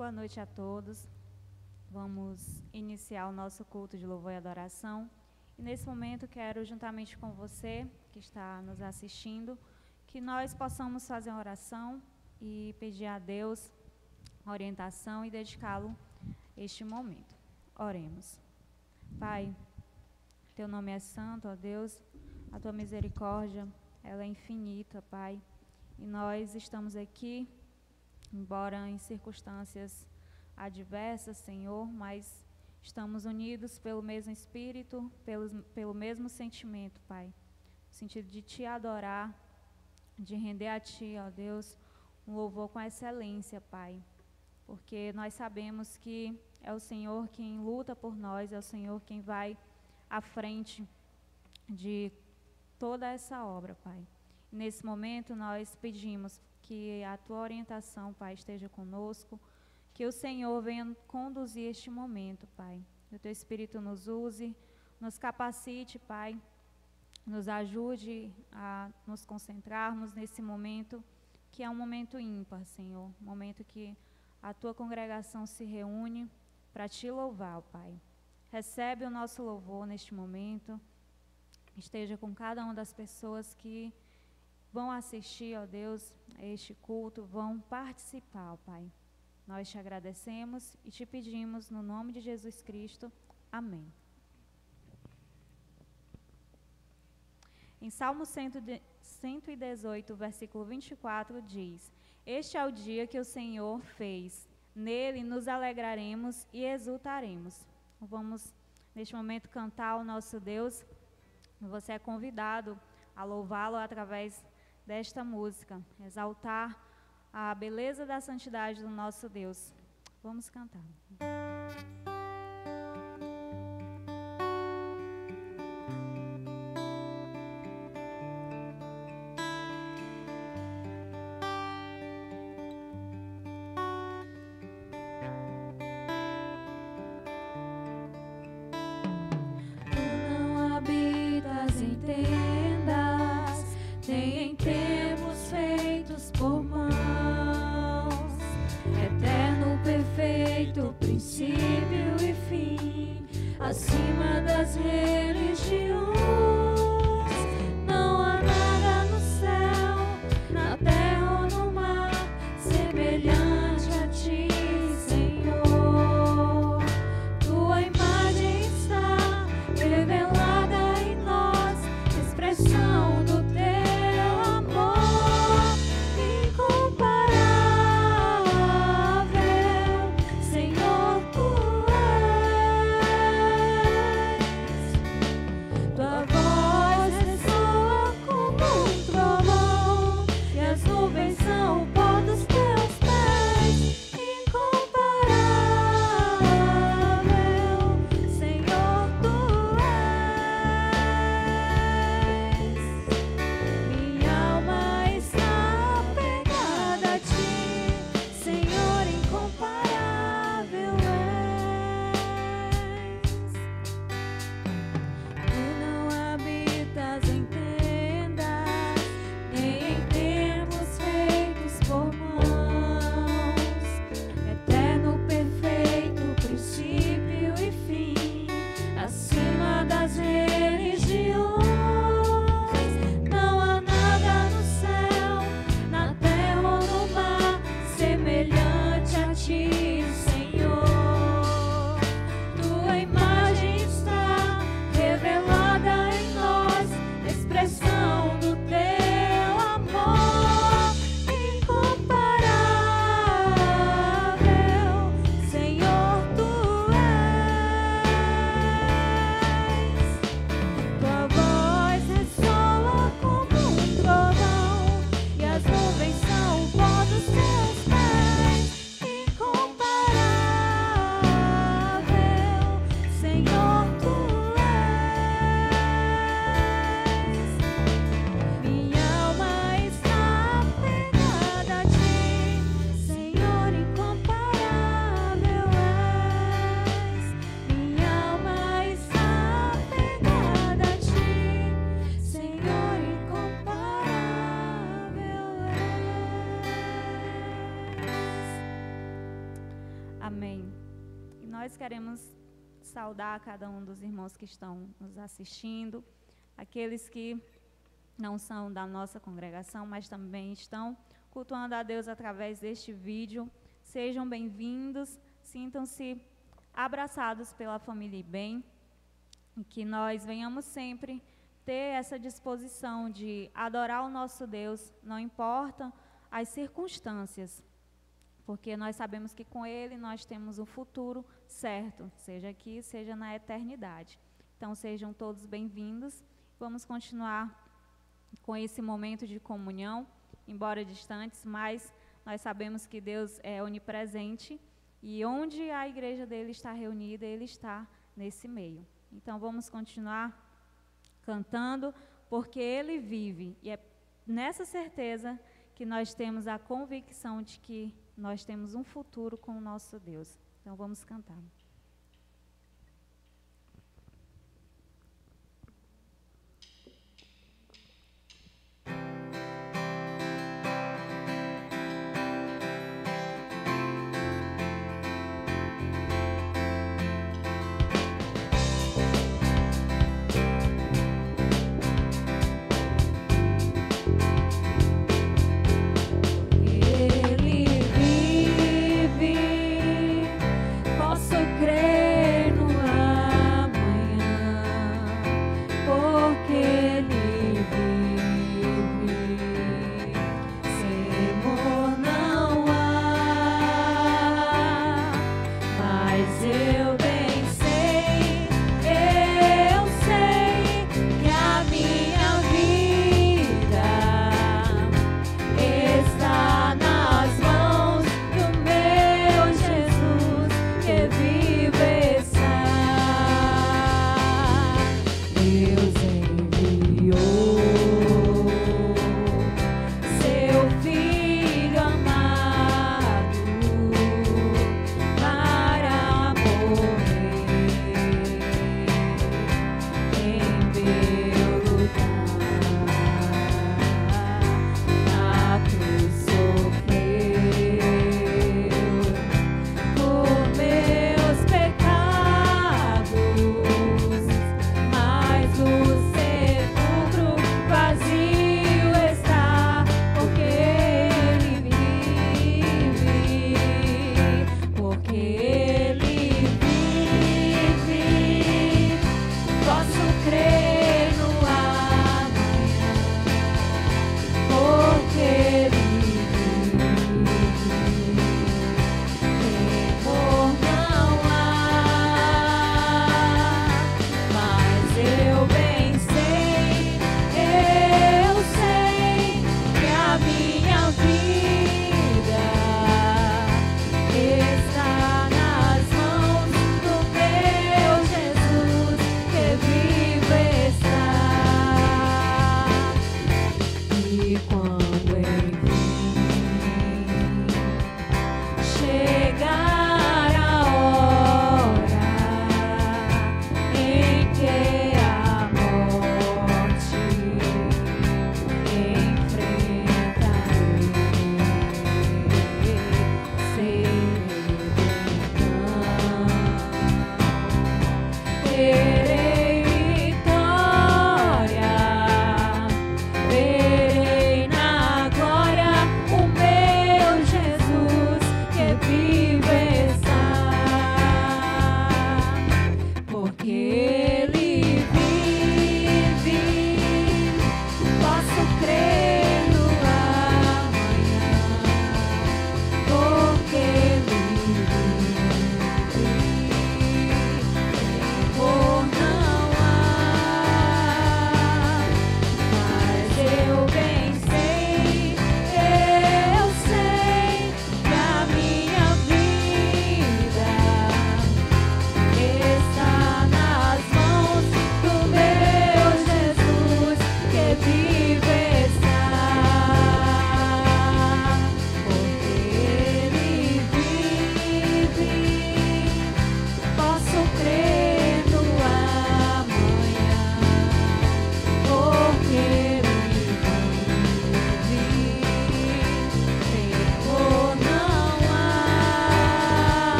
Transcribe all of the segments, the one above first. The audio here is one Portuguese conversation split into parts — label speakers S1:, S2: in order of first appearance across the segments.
S1: Boa noite a todos. Vamos iniciar o nosso culto de louvor e adoração. E nesse momento quero, juntamente com você que está nos assistindo, que nós possamos fazer uma oração e pedir a Deus orientação e dedicá-lo este momento. Oremos. Pai, Teu nome é santo, ó Deus, a Tua misericórdia, ela é infinita, Pai. E nós estamos aqui, embora em circunstâncias adversas, Senhor, mas estamos unidos pelo mesmo Espírito, pelo mesmo sentimento, Pai. No sentido de Te adorar, de render a Ti, ó Deus, um louvor com excelência, Pai. Porque nós sabemos que é o Senhor quem luta por nós, é o Senhor quem vai à frente de toda essa obra, Pai. Nesse momento nós pedimos que a Tua orientação, Pai, esteja conosco, que o Senhor venha conduzir este momento, Pai. Que o Teu Espírito nos use, nos capacite, Pai, nos ajude a nos concentrarmos nesse momento, que é um momento ímpar, Senhor, um momento que a Tua congregação se reúne para Te louvar, Pai. Recebe o nosso louvor neste momento, esteja com cada uma das pessoas que vão assistir, ó Deus, a este culto, vão participar, ó Pai. Nós Te agradecemos e Te pedimos no nome de Jesus Cristo. Amém. Em Salmo 118, versículo 24, diz: Este é o dia que o Senhor fez, nele nos alegraremos e exultaremos. Vamos, neste momento, cantar ao nosso Deus. Você é convidado a louvá-lo através desta música, exaltar a beleza da santidade do nosso Deus. Vamos cantar.
S2: Acima das religiões, não há nada no céu, na terra ou no mar, semelhante a Ti, Senhor. Tua imagem está revelada em nós, expressão do Teu amor incomparável, Senhor, Tu és.
S1: Amém. E nós queremos saudar cada um dos irmãos que estão nos assistindo, aqueles que não são da nossa congregação, mas também estão cultuando a Deus através deste vídeo. Sejam bem-vindos, sintam-se abraçados pela família IBEM, e que nós venhamos sempre ter essa disposição de adorar o nosso Deus, não importa as circunstâncias, porque nós sabemos que com Ele nós temos um futuro certo, seja aqui, seja na eternidade. Então sejam todos bem-vindos. Vamos continuar com esse momento de comunhão, embora distantes, mas nós sabemos que Deus é onipresente e onde a igreja dele está reunida, Ele está nesse meio. Então vamos continuar cantando, porque Ele vive, e é nessa certeza que nós temos a convicção de que nós temos um futuro com o nosso Deus. Então vamos cantar.
S2: Ele vive, posso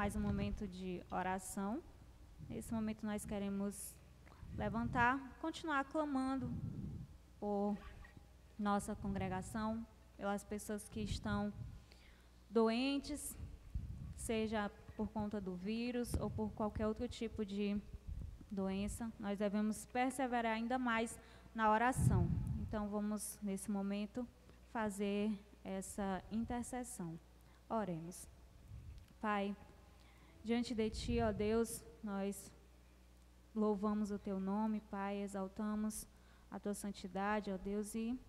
S1: mais um momento de oração. Nesse momento nós queremos levantar, continuar clamando por nossa congregação, pelas pessoas que estão doentes, seja por conta do vírus ou por qualquer outro tipo de doença. Nós devemos perseverar ainda mais na oração. Então vamos, nesse momento, fazer essa intercessão. Oremos. Pai, diante de Ti, ó Deus, nós louvamos o Teu nome, Pai, exaltamos a Tua santidade, ó Deus, e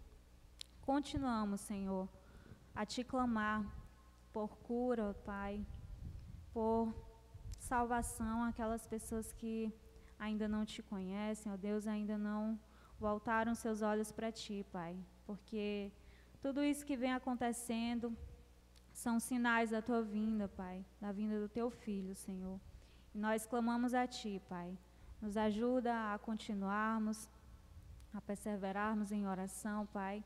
S1: continuamos, Senhor, a Te clamar por cura, ó Pai, por salvação àquelas pessoas que ainda não Te conhecem, ó Deus, ainda não voltaram seus olhos para Ti, Pai, porque tudo isso que vem acontecendo são sinais da Tua vinda, Pai, da vinda do Teu Filho, Senhor. E nós clamamos a Ti, Pai. Nos ajuda a continuarmos, a perseverarmos em oração, Pai,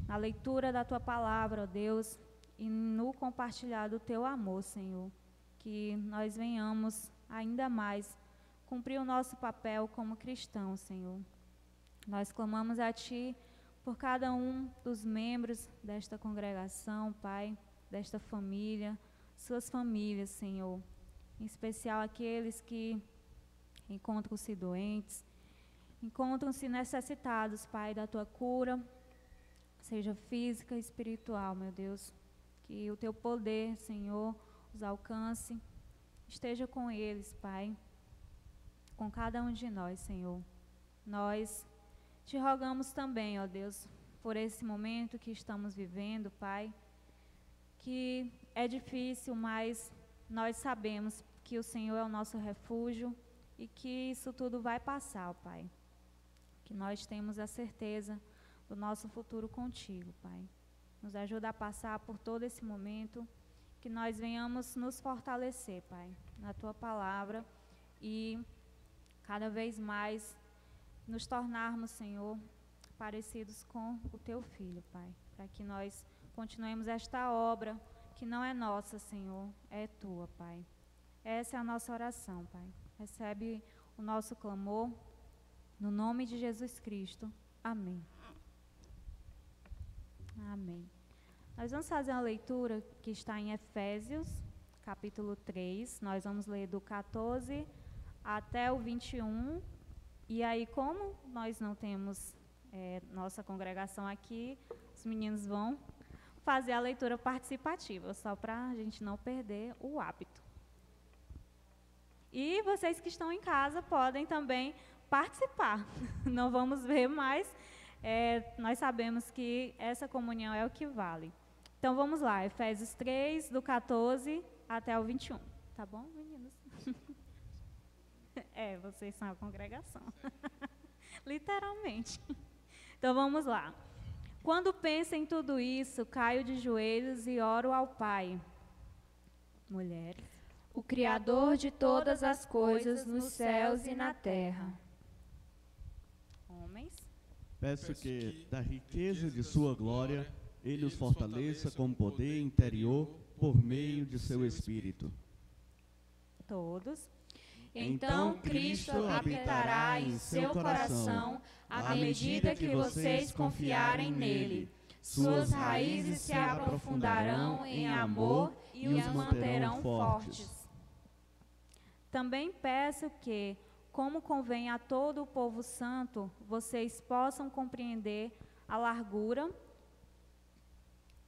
S1: na leitura da Tua palavra, ó Deus, e no compartilhar do Teu amor, Senhor. Que nós venhamos ainda mais cumprir o nosso papel como cristãos, Senhor. Nós clamamos a Ti por cada um dos membros desta congregação, Pai, desta família, suas famílias, Senhor. Em especial aqueles que encontram-se doentes, encontram-se necessitados, Pai, da Tua cura, seja física e espiritual, meu Deus. Que o Teu poder, Senhor, os alcance, esteja com eles, Pai, com cada um de nós, Senhor. Nós Te rogamos também, ó Deus, por esse momento que estamos vivendo, Pai, que é difícil, mas nós sabemos que o Senhor é o nosso refúgio e que isso tudo vai passar, Pai. Que nós temos a certeza do nosso futuro contigo, Pai. Nos ajuda a passar por todo esse momento, que nós venhamos nos fortalecer, Pai, na Tua palavra e cada vez mais nos tornarmos, Senhor, parecidos com o Teu Filho, Pai, para que nós continuemos esta obra que não é nossa, Senhor, é Tua, Pai. Essa é a nossa oração, Pai. Recebe o nosso clamor, no nome de Jesus Cristo. Amém. Amém. Nós vamos fazer uma leitura que está em Efésios, capítulo 3. Nós vamos ler do 14 até o 21. E aí, como nós não temos nossa congregação aqui, os meninos vão fazer a leitura participativa, só para a gente não perder o hábito. E vocês que estão em casa podem também participar. Não vamos ver, mas nós sabemos que essa comunhão é o que vale. Então vamos lá, Efésios 3, do 14 até o 21. Tá bom, meninos? Vocês são a congregação. Literalmente. Então vamos lá. Quando penso em tudo isso, caio de joelhos e oro ao Pai. Mulheres.
S2: O Criador de todas as coisas nos céus e na terra.
S1: Homens.
S3: Peço que, da riqueza de sua glória, Ele os fortaleça com poder interior por meio de seu Espírito.
S1: Todos.
S2: Então Cristo habitará em seu coração à medida que vocês confiarem nele. Suas raízes se aprofundarão em amor e os manterão fortes.
S1: Também peço que, como convém a todo o povo santo, vocês possam compreender a largura,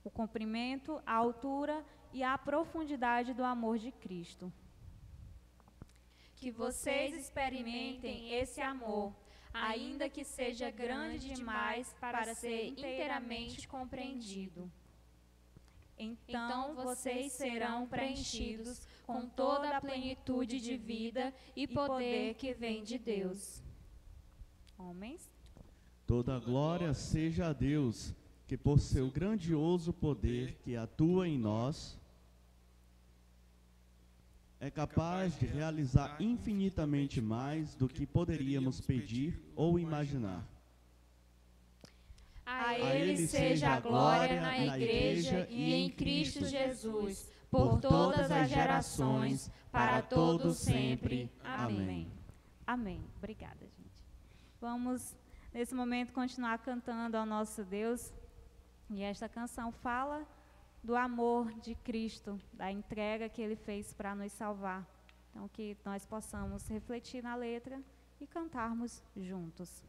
S1: o comprimento, a altura e a profundidade do amor de Cristo.
S2: Que vocês experimentem esse amor, ainda que seja grande demais para ser inteiramente compreendido. Então vocês serão preenchidos com toda a plenitude de vida e poder que vem de Deus.
S1: Homens.
S3: Toda a glória seja a Deus, que por seu grandioso poder que atua em nós, é capaz de realizar infinitamente mais do que poderíamos pedir ou imaginar.
S2: A Ele seja a glória na Igreja e em Cristo Jesus, por todas as gerações, para todos sempre.
S3: Amém.
S1: Amém. Obrigada, gente. Vamos, nesse momento, continuar cantando ao nosso Deus. E esta canção fala do amor de Cristo, da entrega que Ele fez para nos salvar. Então, que nós possamos refletir na letra e cantarmos juntos.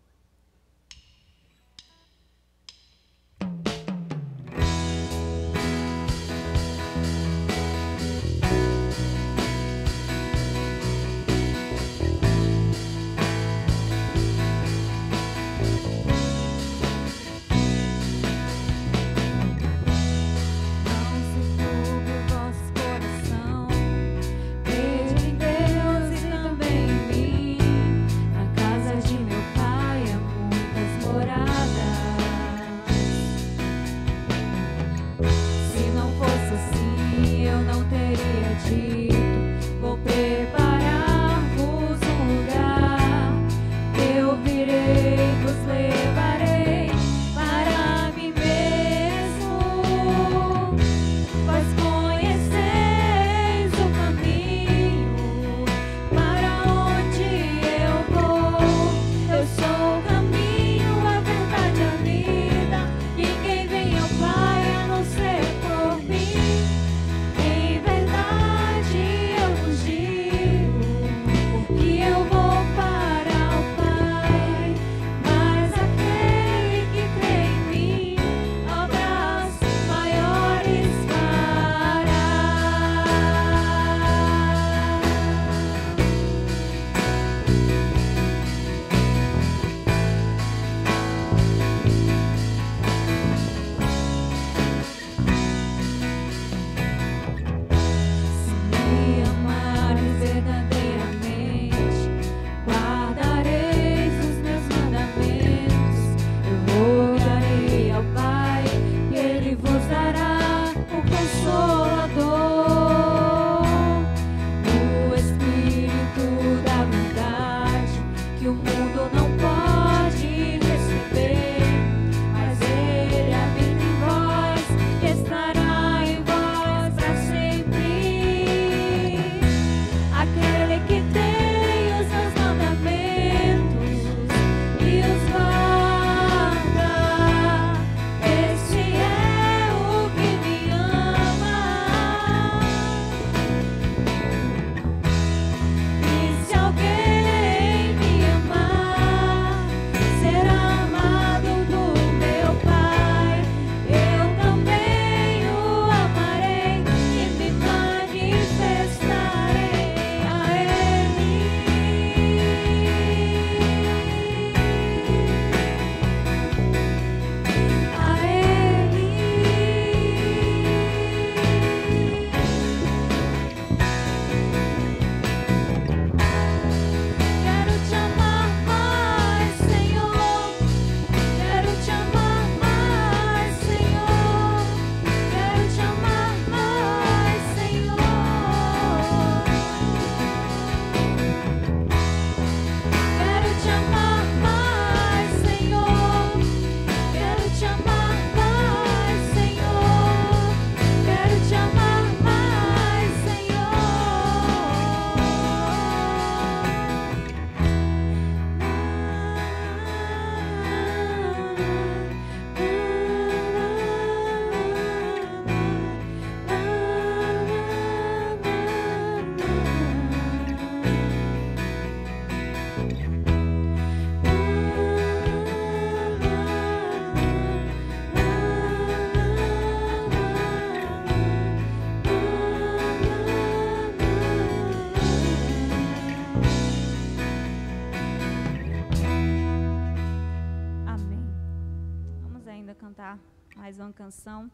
S1: Mais uma canção,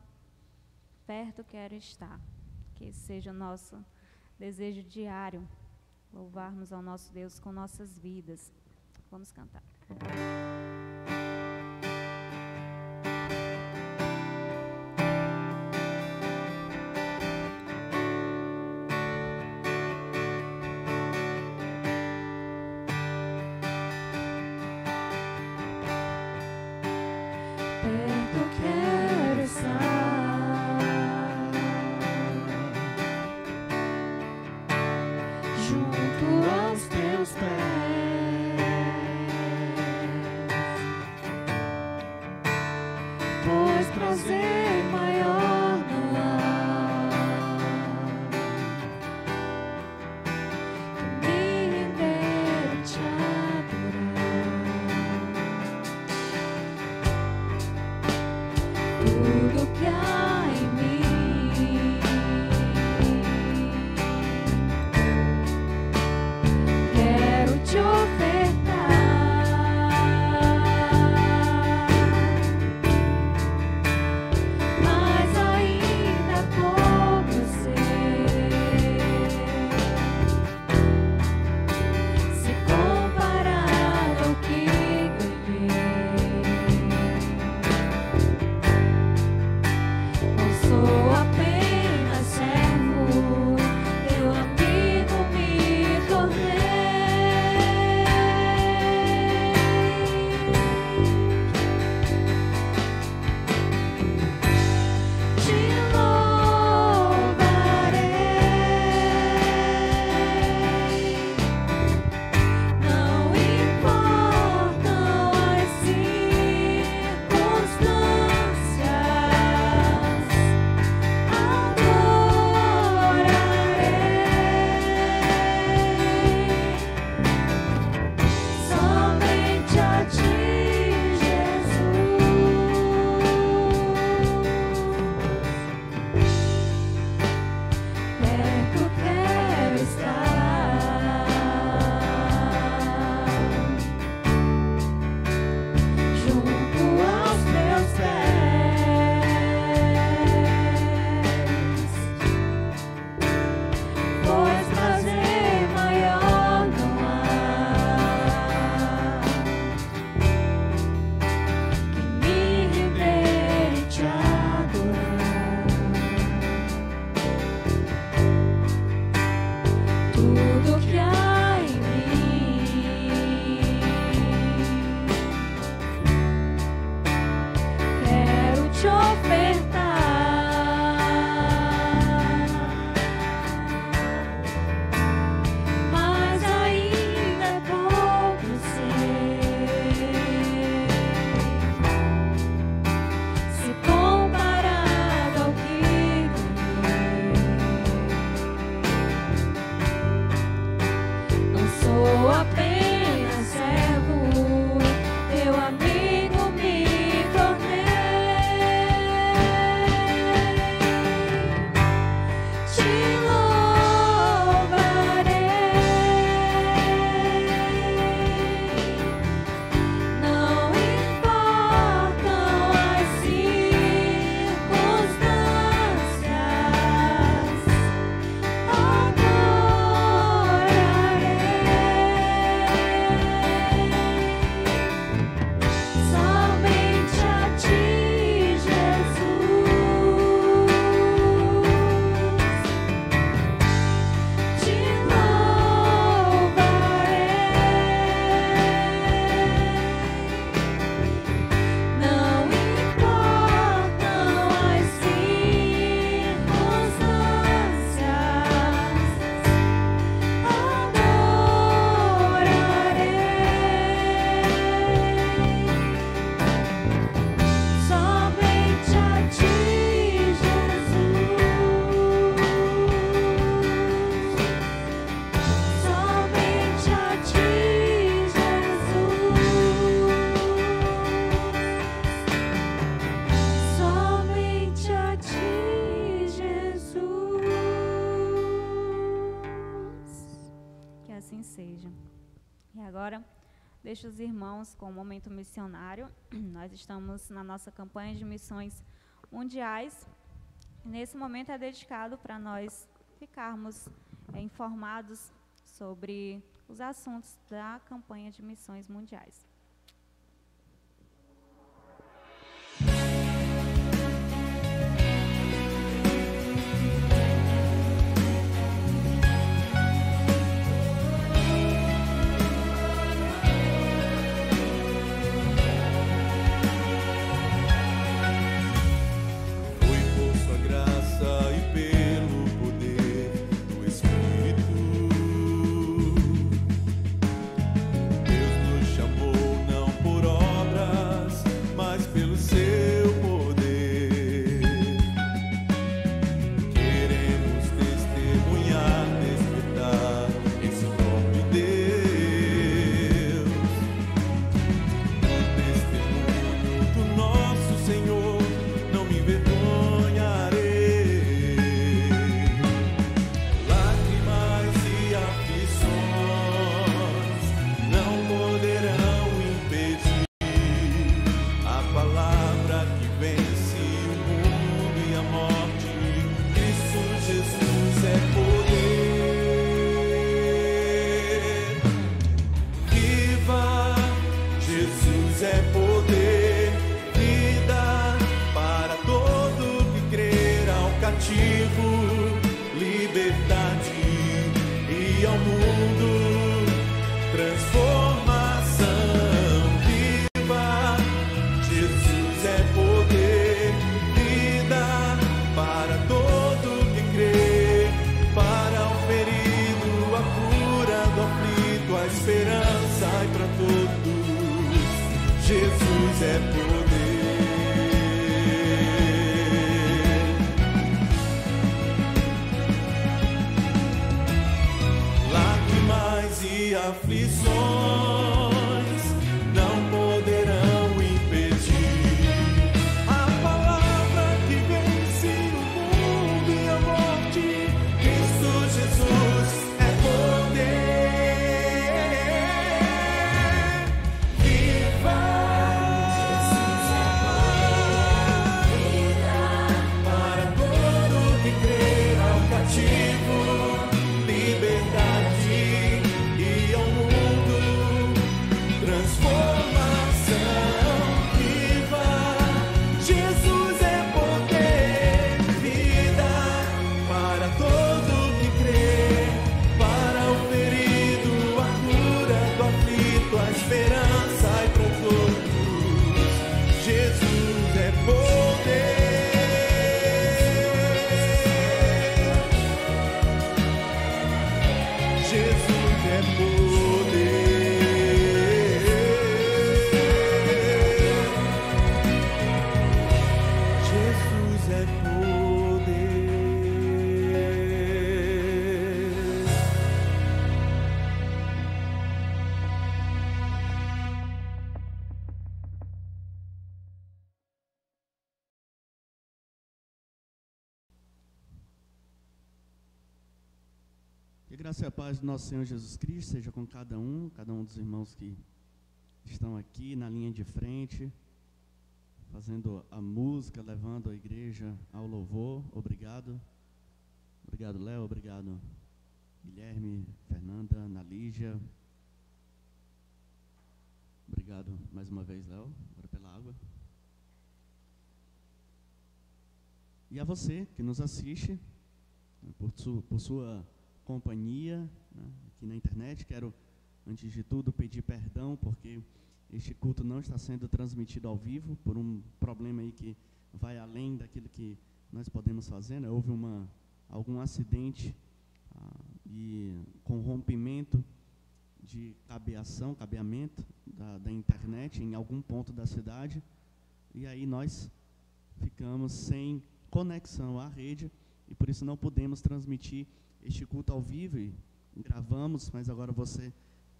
S1: Perto Quero Estar. Que esse seja o nosso desejo diário, louvarmos ao nosso Deus com nossas vidas. Vamos cantar.
S2: Perto quero estar.
S3: seus pés.
S2: Pois prazer maior não há que me render e te adorar. Tudo que há em mim quero te ofertar. Mas ainda pouco eu sei, se comparado ao que ganhei. Não sou apenas servo, teu amigo me tornei. Te louvarei, não importam as circunstâncias, adorarei somente a ti, Jesus. Perto quero estar, junto aos teus pés, pois prazer maior não há que me render e te adorar. Tudo que há em mim quero te ofertar. Mas ainda é pouco eu sei, se comparado ao que ganhei. Não sou apenas servo, teu amigo me tornei. Te louvarei, não importam as circunstâncias, somente a ti, Jesus. Te louvarei, não importam as circunstâncias, somente a ti, Jesus. Somente a ti, Jesus. Somente a ti, Jesus.
S1: Que assim seja. E agora, deixo os irmãos com o momento missionário. Nós estamos na nossa campanha de missões mundiais. Nesse momento é dedicado para nós ficarmos informados sobre os assuntos da campanha de missões mundiais.
S4: Foi por sua graça e pelo poder do Espírito cativo liberdade e ao mundo transformação viva. Jesus é poder, vida para todo que crê, para o ferido a cura, do aflito a esperança e para todos Jesus é poder. E aflições não poderão impedir a palavra que vence o mundo e a morte. Cristo Jesus é poder. Viva! Jesus é poder. Para todo que crê, ao cativo liberdade.
S3: Que a graça e a paz do nosso Senhor Jesus Cristo seja com cada um dos irmãos que estão aqui na linha de frente, fazendo a música, levando a igreja ao louvor. Obrigado. Obrigado, Léo. Obrigado, Guilherme, Fernanda, Ana Lígia. Obrigado mais uma vez, Léo, agora pela água. E a você que nos assiste, por sua companhia, né, aqui na internet. Quero, antes de tudo, pedir perdão, porque este culto não está sendo transmitido ao vivo, por um problema aí que vai além daquilo que nós podemos fazer, né? Houve algum acidente e com rompimento de cabeamento da internet em algum ponto da cidade, e aí nós ficamos sem conexão à rede, e por isso não podemos transmitir este culto ao vivo, e gravamos, mas agora você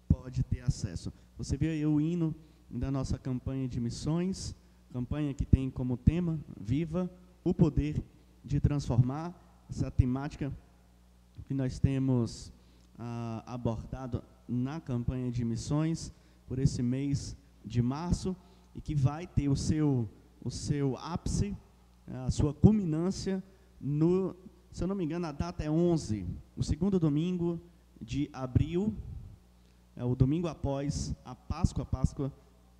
S3: pode ter acesso. Você viu aí o hino da nossa campanha de missões, campanha que tem como tema Viva o Poder de Transformar, essa temática que nós temos abordado na campanha de missões por esse mês de março, e que vai ter o seu ápice, a sua culminância no, se eu não me engano, a data é 11, o segundo domingo de abril, é o domingo após a Páscoa.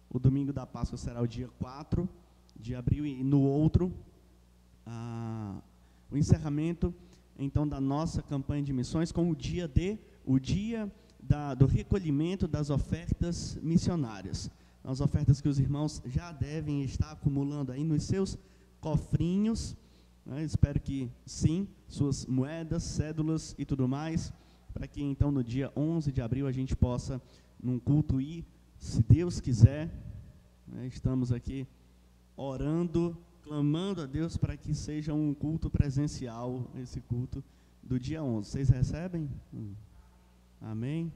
S3: O domingo da Páscoa será o dia 4 de abril, e no outro, o encerramento, então, da nossa campanha de missões, com o dia do recolhimento das ofertas missionárias. As ofertas que os irmãos já devem estar acumulando aí nos seus cofrinhos, né? Espero que sim, suas moedas, cédulas e tudo mais, para que então no dia 11 de abril a gente possa, num culto, ir, se Deus quiser, né? Estamos aqui orando, clamando a Deus para que seja um culto presencial, esse culto do dia 11. Vocês recebem? Amém?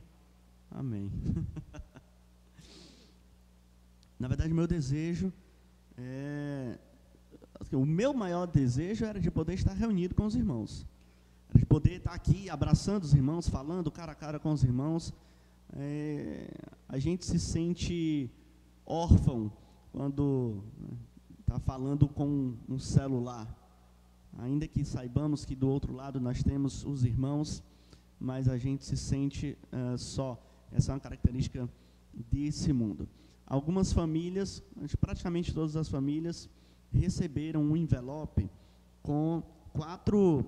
S3: Amém. Na verdade, meu desejo o meu maior desejo era de poder estar reunido com os irmãos, era de poder estar aqui abraçando os irmãos, falando cara a cara com os irmãos. A gente se sente órfão quando está falando com um celular, ainda que saibamos que do outro lado nós temos os irmãos, mas a gente se sente só. Essa é uma característica desse mundo. Algumas famílias, praticamente todas as famílias, receberam um envelope com 4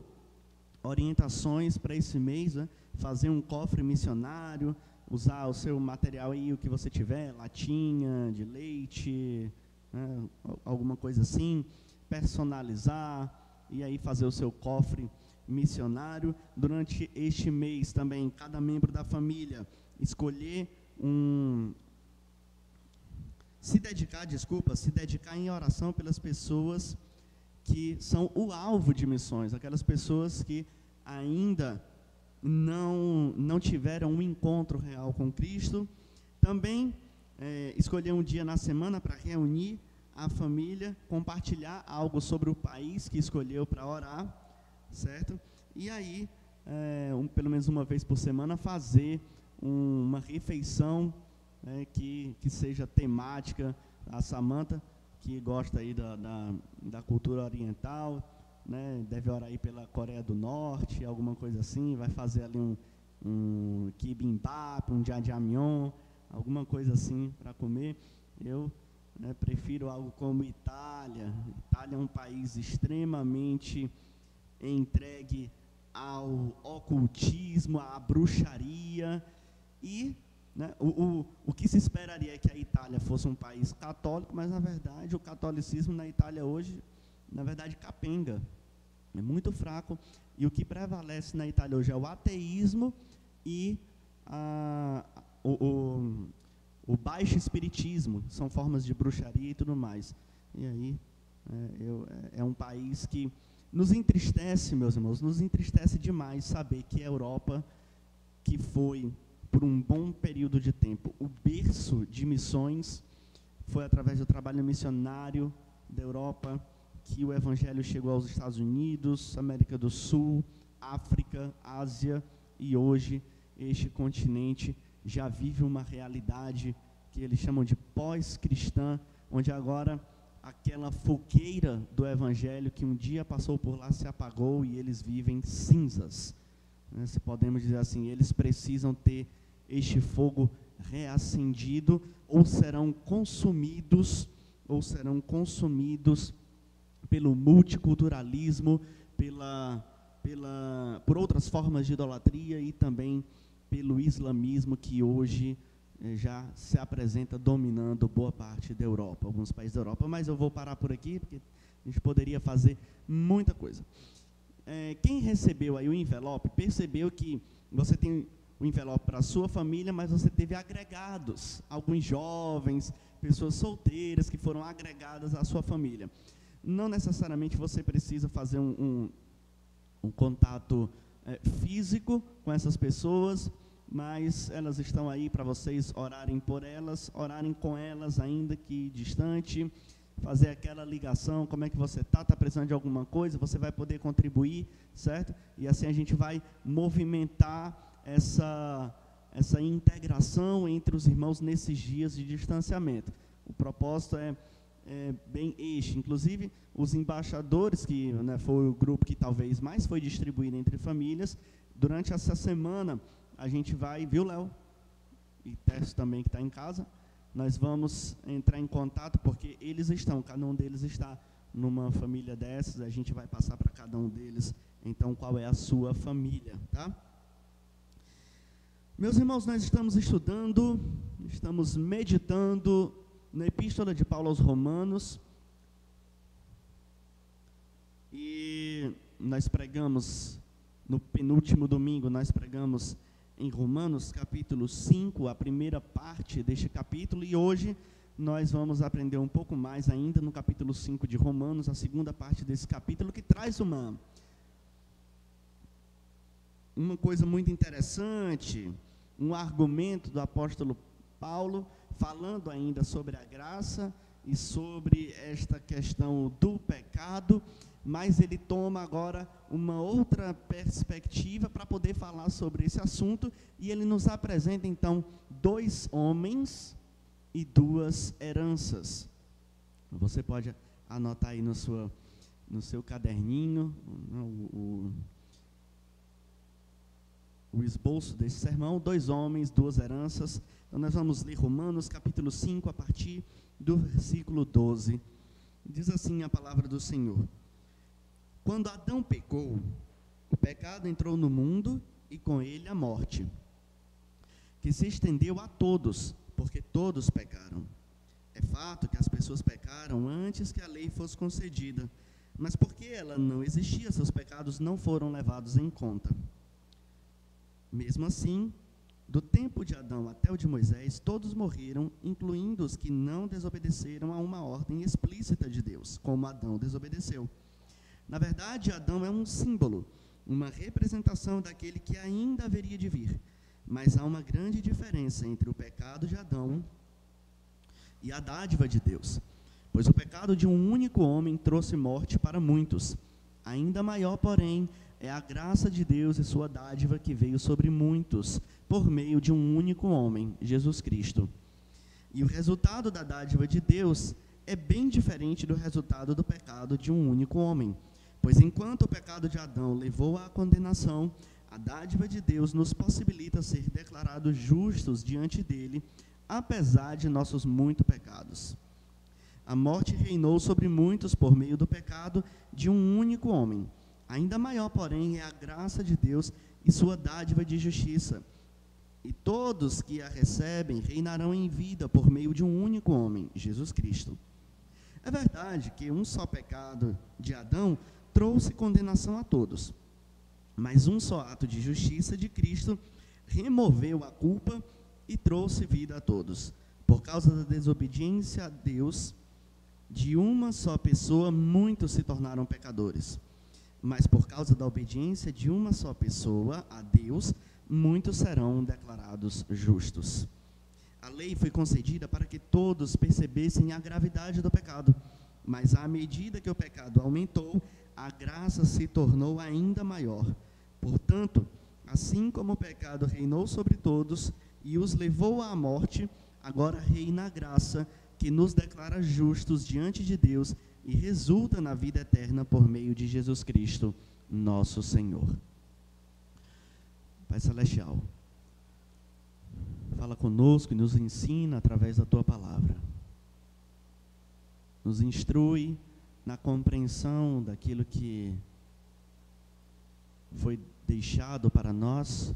S3: orientações para esse mês, né? Fazer um cofre missionário, usar o seu material aí, o que você tiver, latinha de leite, né? Alguma coisa assim, personalizar, e aí fazer o seu cofre missionário. Durante este mês também, cada membro da família escolher se dedicar em oração pelas pessoas que são o alvo de missões, aquelas pessoas que ainda não tiveram um encontro real com Cristo. Também escolher um dia na semana para reunir a família, compartilhar algo sobre o país que escolheu para orar, certo? E aí, pelo menos uma vez por semana, fazer uma refeição que seja temática. A Samantha, que gosta aí da cultura oriental, né, deve orar aí pela Coreia do Norte, alguma coisa assim, vai fazer ali um kibimbap, um jjajangmyeon, alguma coisa assim para comer. Eu prefiro algo como Itália. Itália é um país extremamente entregue ao ocultismo, à bruxaria, e o que se esperaria é que a Itália fosse um país católico, mas na verdade o catolicismo na Itália hoje, na verdade, capenga, é muito fraco, e o que prevalece na Itália hoje é o ateísmo e o baixo espiritismo, são formas de bruxaria e tudo mais. E aí é um país que nos entristece, meus irmãos, nos entristece demais saber que a Europa, que foi por um bom período de tempo o berço de missões, foi através do trabalho missionário da Europa que o Evangelho chegou aos Estados Unidos, América do Sul, África, Ásia, e hoje este continente já vive uma realidade que eles chamam de pós-cristã, onde agora aquela fogueira do Evangelho que um dia passou por lá se apagou e eles vivem cinzas. Se podemos dizer assim, eles precisam ter este fogo reacendido, ou serão consumidos pelo multiculturalismo, por outras formas de idolatria e também pelo islamismo, que hoje já se apresenta dominando boa parte da Europa, alguns países da Europa. Mas eu vou parar por aqui, porque a gente poderia fazer muita coisa. Quem recebeu aí o envelope, percebeu que você tem o envelope para a sua família, mas você teve agregados, alguns jovens, pessoas solteiras que foram agregadas à sua família. Não necessariamente você precisa fazer um contato físico com essas pessoas, mas elas estão aí para vocês orarem por elas, orarem com elas, ainda que distante, fazer aquela ligação, como é que você está precisando de alguma coisa, você vai poder contribuir, certo? E assim a gente vai movimentar essa integração entre os irmãos nesses dias de distanciamento. O propósito é bem este. Inclusive, os embaixadores, que foi o grupo que talvez mais foi distribuído entre famílias, durante essa semana, a gente vai, viu, Léo? E Tércio também, que está em casa, nós vamos entrar em contato, porque cada um deles está numa família dessas, a gente vai passar para cada um deles, então, qual é a sua família, tá? Meus irmãos, nós estamos estudando, estamos meditando na Epístola de Paulo aos Romanos, e nós pregamos, no penúltimo domingo, nós pregamos em Romanos capítulo 5, a primeira parte deste capítulo, e hoje nós vamos aprender um pouco mais ainda no capítulo 5 de Romanos, a segunda parte desse capítulo, que traz uma coisa muito interessante, um argumento do apóstolo Paulo, falando ainda sobre a graça e sobre esta questão do pecado, mas ele toma agora uma outra perspectiva para poder falar sobre esse assunto, e ele nos apresenta então 2 homens e 2 heranças. Você pode anotar aí no seu caderninho o esboço desse sermão, 2 homens, 2 heranças. Então nós vamos ler Romanos capítulo 5, a partir do versículo 12. Diz assim a palavra do Senhor: Quando Adão pecou, o pecado entrou no mundo e com ele a morte, que se estendeu a todos, porque todos pecaram. É fato que as pessoas pecaram antes que a lei fosse concedida, mas porque ela não existia, seus pecados não foram levados em conta. Mesmo assim, do tempo de Adão até o de Moisés, todos morreram, incluindo os que não desobedeceram a uma ordem explícita de Deus, como Adão desobedeceu. Na verdade, Adão é um símbolo, uma representação daquele que ainda haveria de vir. Mas há uma grande diferença entre o pecado de Adão e a dádiva de Deus. Pois o pecado de um único homem trouxe morte para muitos. Ainda maior, porém, é a graça de Deus e sua dádiva que veio sobre muitos, por meio de um único homem, Jesus Cristo. E o resultado da dádiva de Deus é bem diferente do resultado do pecado de um único homem. Pois enquanto o pecado de Adão levou à condenação, a dádiva de Deus nos possibilita ser declarados justos diante dele, apesar de nossos muitos pecados. A morte reinou sobre muitos por meio do pecado de um único homem. Ainda maior, porém, é a graça de Deus e sua dádiva de justiça. E todos que a recebem reinarão em vida por meio de um único homem, Jesus Cristo. É verdade que um só pecado de Adão trouxe condenação a todos, mas um só ato de justiça de Cristo removeu a culpa e trouxe vida a todos. Por causa da desobediência a Deus, de uma só pessoa, muitos se tornaram pecadores. Mas por causa da obediência de uma só pessoa a Deus, muitos serão declarados justos. A lei foi concedida para que todos percebessem a gravidade do pecado, mas à medida que o pecado aumentou, a graça se tornou ainda maior. Portanto, assim como o pecado reinou sobre todos e os levou à morte, agora reina a graça que nos declara justos diante de Deus e resulta na vida eterna por meio de Jesus Cristo, nosso Senhor. Pai Celestial, fala conosco e nos ensina através da Tua palavra. Nos instrui na compreensão daquilo que foi deixado para nós,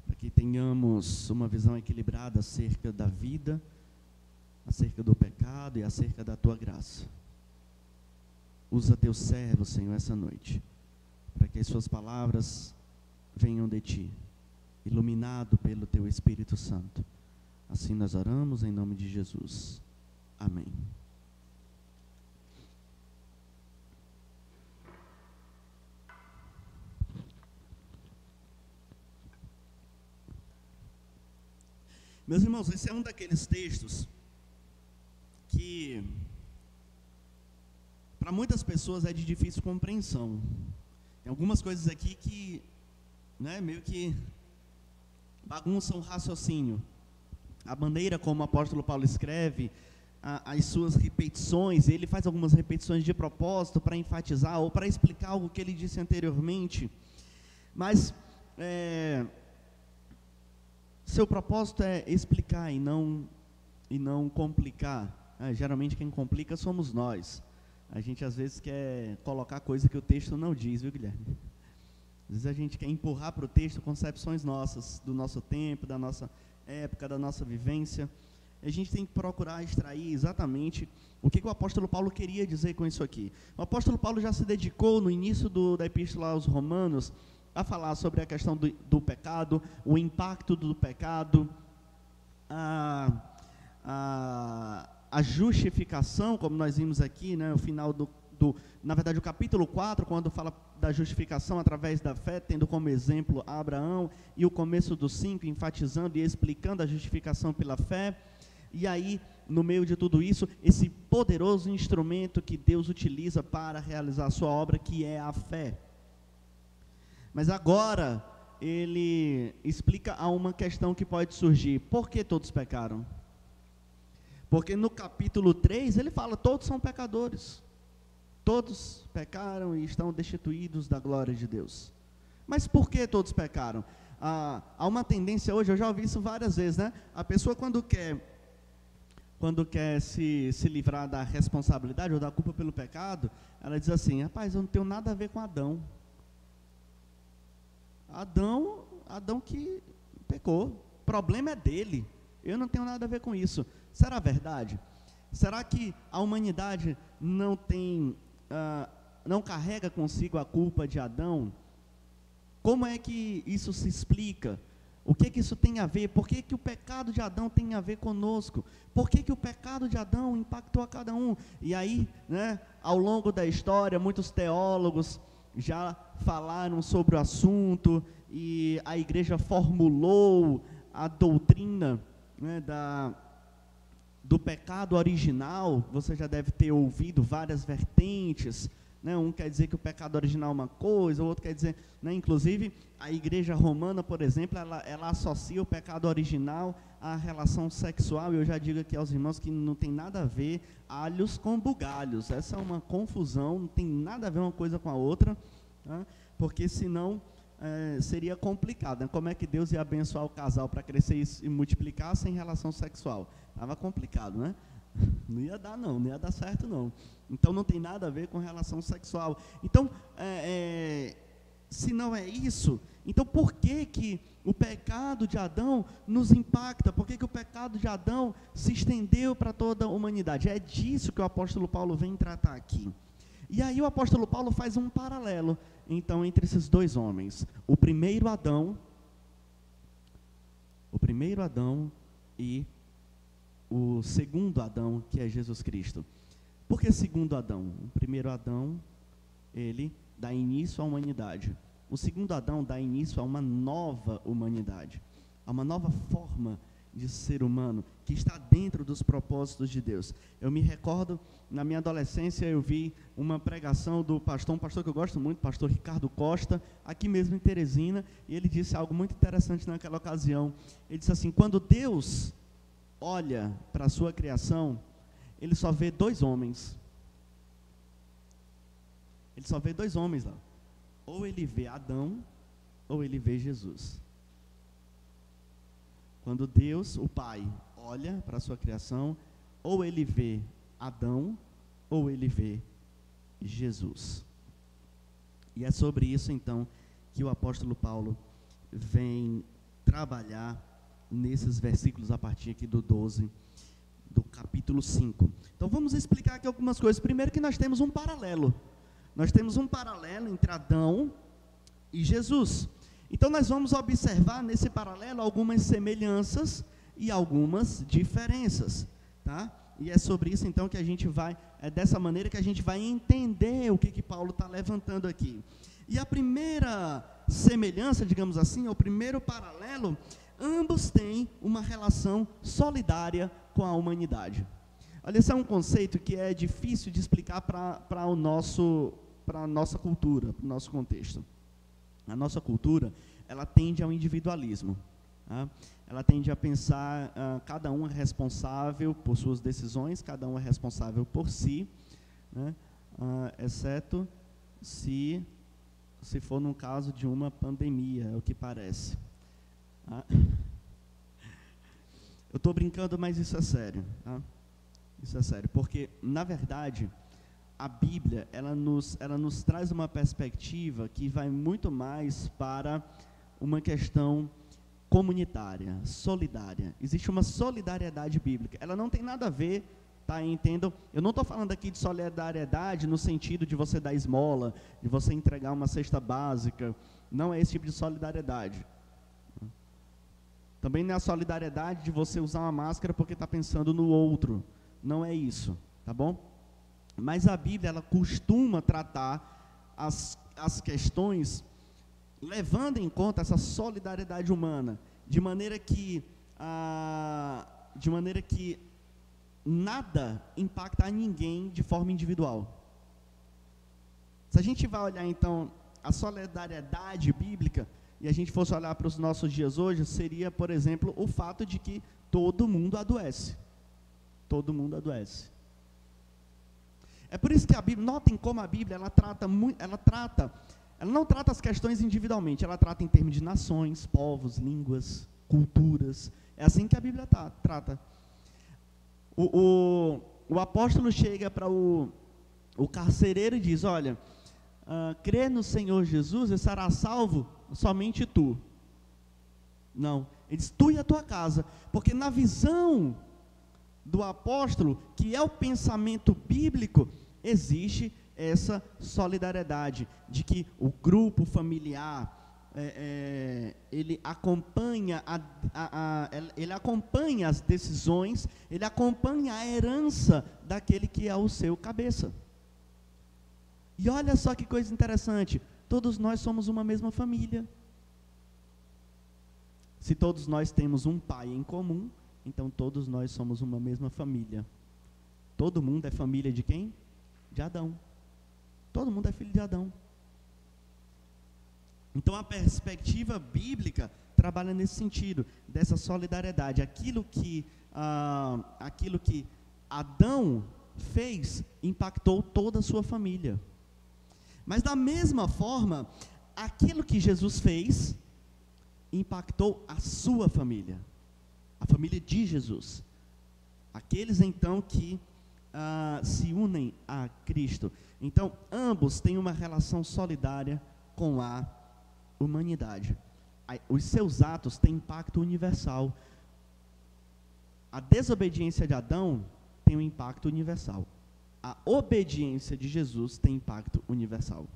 S3: para que tenhamos uma visão equilibrada acerca da vida, acerca do pecado e acerca da Tua graça. Usa Teu servo, Senhor, essa noite, para que as Suas palavras venham de Ti, iluminado pelo Teu Espírito Santo. Assim nós oramos em nome de Jesus. Amém. Meus irmãos, esse é um daqueles textos que, para muitas pessoas, é de difícil compreensão. Tem algumas coisas aqui que, meio que bagunçam o raciocínio. A maneira como o apóstolo Paulo escreve, as suas repetições, ele faz algumas repetições de propósito para enfatizar ou para explicar algo que ele disse anteriormente. Mas seu propósito é explicar e não complicar. Geralmente quem complica somos nós. A gente às vezes quer colocar coisa que o texto não diz, viu, Guilherme? Às vezes a gente quer empurrar para o texto concepções nossas, do nosso tempo, da nossa época, da nossa vivência. A gente tem que procurar extrair exatamente o que o apóstolo Paulo queria dizer com isso aqui. O apóstolo Paulo já se dedicou no início da epístola aos Romanos a falar sobre a questão do pecado, o impacto do pecado, a justificação, como nós vimos aqui, o final na verdade, o capítulo 4, quando fala da justificação através da fé, tendo como exemplo Abraão, e o começo do 5, enfatizando e explicando a justificação pela fé. E aí, no meio de tudo isso, esse poderoso instrumento que Deus utiliza para realizar a sua obra, que é a fé. Mas agora, ele explica a uma questão que pode surgir. Por que todos pecaram? Porque no capítulo 3, ele fala, todos são pecadores. Todos pecaram e estão destituídos da glória de Deus. Mas por que todos pecaram? Há uma tendência hoje, eu já ouvi isso várias vezes, A pessoa quando quer quando quer se livrar da responsabilidade ou da culpa pelo pecado, ela diz assim: rapaz, eu não tenho nada a ver com Adão. Adão que pecou, o problema é dele, eu não tenho nada a ver com isso. Será verdade? Será que a humanidade não carrega consigo a culpa de Adão? Como é que isso se explica? O que isso tem a ver? Por que o pecado de Adão tem a ver conosco? Por que o pecado de Adão impactou a cada um? E aí, ao longo da história, muitos teólogos já falaram sobre o assunto, e a igreja formulou a doutrina do pecado original. Você já deve ter ouvido várias vertentes, um quer dizer que o pecado original é uma coisa, o outro quer dizer, inclusive a igreja romana, por exemplo, ela associa o pecado original à relação sexual, e eu já digo aqui aos irmãos que não tem nada a ver alhos com bugalhos. Essa é uma confusão, não tem nada a ver uma coisa com a outra, porque senão seria complicado, Como é que Deus ia abençoar o casal para crescer e multiplicar sem relação sexual? Estava complicado, Não ia dar não ia dar certo não. Então não tem nada a ver com relação sexual. Então, se não é isso, então por que o pecado de Adão nos impacta? Por que o pecado de Adão se estendeu para toda a humanidade? É disso que o apóstolo Paulo vem tratar aqui. E aí o apóstolo Paulo faz um paralelo, então, entre esses dois homens. O primeiro Adão e o segundo Adão, que é Jesus Cristo. Por que segundo Adão? O primeiro Adão, ele dá início à humanidade. O segundo Adão dá início a uma nova humanidade, a uma nova forma de ser humano, que está dentro dos propósitos de Deus. Eu me recordo, na minha adolescência, eu vi uma pregação do pastor, um pastor que eu gosto muito, pastor Ricardo Costa, aqui mesmo em Teresina, e ele disse algo muito interessante naquela ocasião. Ele disse assim: quando Deus olha para a sua criação, ele só vê dois homens. Ele só vê dois homens lá. Ou ele vê Adão, ou ele vê Jesus. Quando Deus, o Pai, olha para a sua criação, ou ele vê Adão, ou ele vê Jesus. E é sobre isso, então, que o apóstolo Paulo vem trabalhar nesses versículos a partir aqui do 12, do capítulo 5. Então vamos explicar aqui algumas coisas. Primeiro, que nós temos um paralelo. Nós temos um paralelo entre Adão e Jesus. Então nós vamos observar nesse paralelo algumas semelhanças e algumas diferenças, tá? E é sobre isso então que a gente vai, dessa maneira que a gente vai entender o que Paulo está levantando aqui. E a primeira semelhança, digamos assim, o primeiro paralelo, ambos têm uma relação solidária com a humanidade. Olha, esse é um conceito que é difícil de explicar para a nossa cultura, para o nosso contexto. A nossa cultura, ela tende ao individualismo, tá? Ela tende a pensar, cada um é responsável por suas decisões, cada um é responsável por si, exceto se for no caso de uma pandemia, é o que parece. Eu estou brincando, mas isso é sério, tá? Isso é sério, porque, na verdade, a Bíblia, ela nos traz uma perspectiva que vai muito mais para uma questão comunitária, solidária. Existe uma solidariedade bíblica. Ela não tem nada a ver, tá? Entendam? Eu não estou falando aqui de solidariedade no sentido de você dar esmola, de você entregar uma cesta básica. Não é esse tipo de solidariedade. Também não é a solidariedade de você usar uma máscara porque está pensando no outro. Não é isso, tá bom? Mas a Bíblia, ela costuma tratar as questões levando em conta essa solidariedade humana, de maneira que nada impacta a ninguém de forma individual. Se a gente vai olhar, então, a solidariedade bíblica, e a gente fosse olhar para os nossos dias hoje, seria, por exemplo, o fato de que todo mundo adoece. Todo mundo adoece. É por isso que a Bíblia, notem como a Bíblia, ela não trata as questões individualmente, ela trata em termos de nações, povos, línguas, culturas. É assim que a Bíblia trata. O apóstolo chega para o carcereiro e diz: olha, crê no Senhor Jesus e será salvo somente tu. Não, ele diz: tu e a tua casa, porque na visão do apóstolo, que é o pensamento bíblico, existe essa solidariedade, de que o grupo familiar, ele acompanha ele acompanha as decisões, ele acompanha a herança daquele que é o seu cabeça. E olha só que coisa interessante, todos nós somos uma mesma família. Se todos nós temos um pai em comum, então todos nós somos uma mesma família. Todo mundo é família de quem? De Adão. Todo mundo é filho de Adão. Então a perspectiva bíblica trabalha nesse sentido, dessa solidariedade. Aquilo que Adão fez impactou toda a sua família. Mas da mesma forma, aquilo que Jesus fez impactou a sua família, a família de Jesus. Aqueles então que se unem a Cristo. Então ambos têm uma relação solidária com a humanidade. Os seus atos têm impacto universal. A desobediência de Adão tem um impacto universal. A obediência de Jesus tem impacto universal.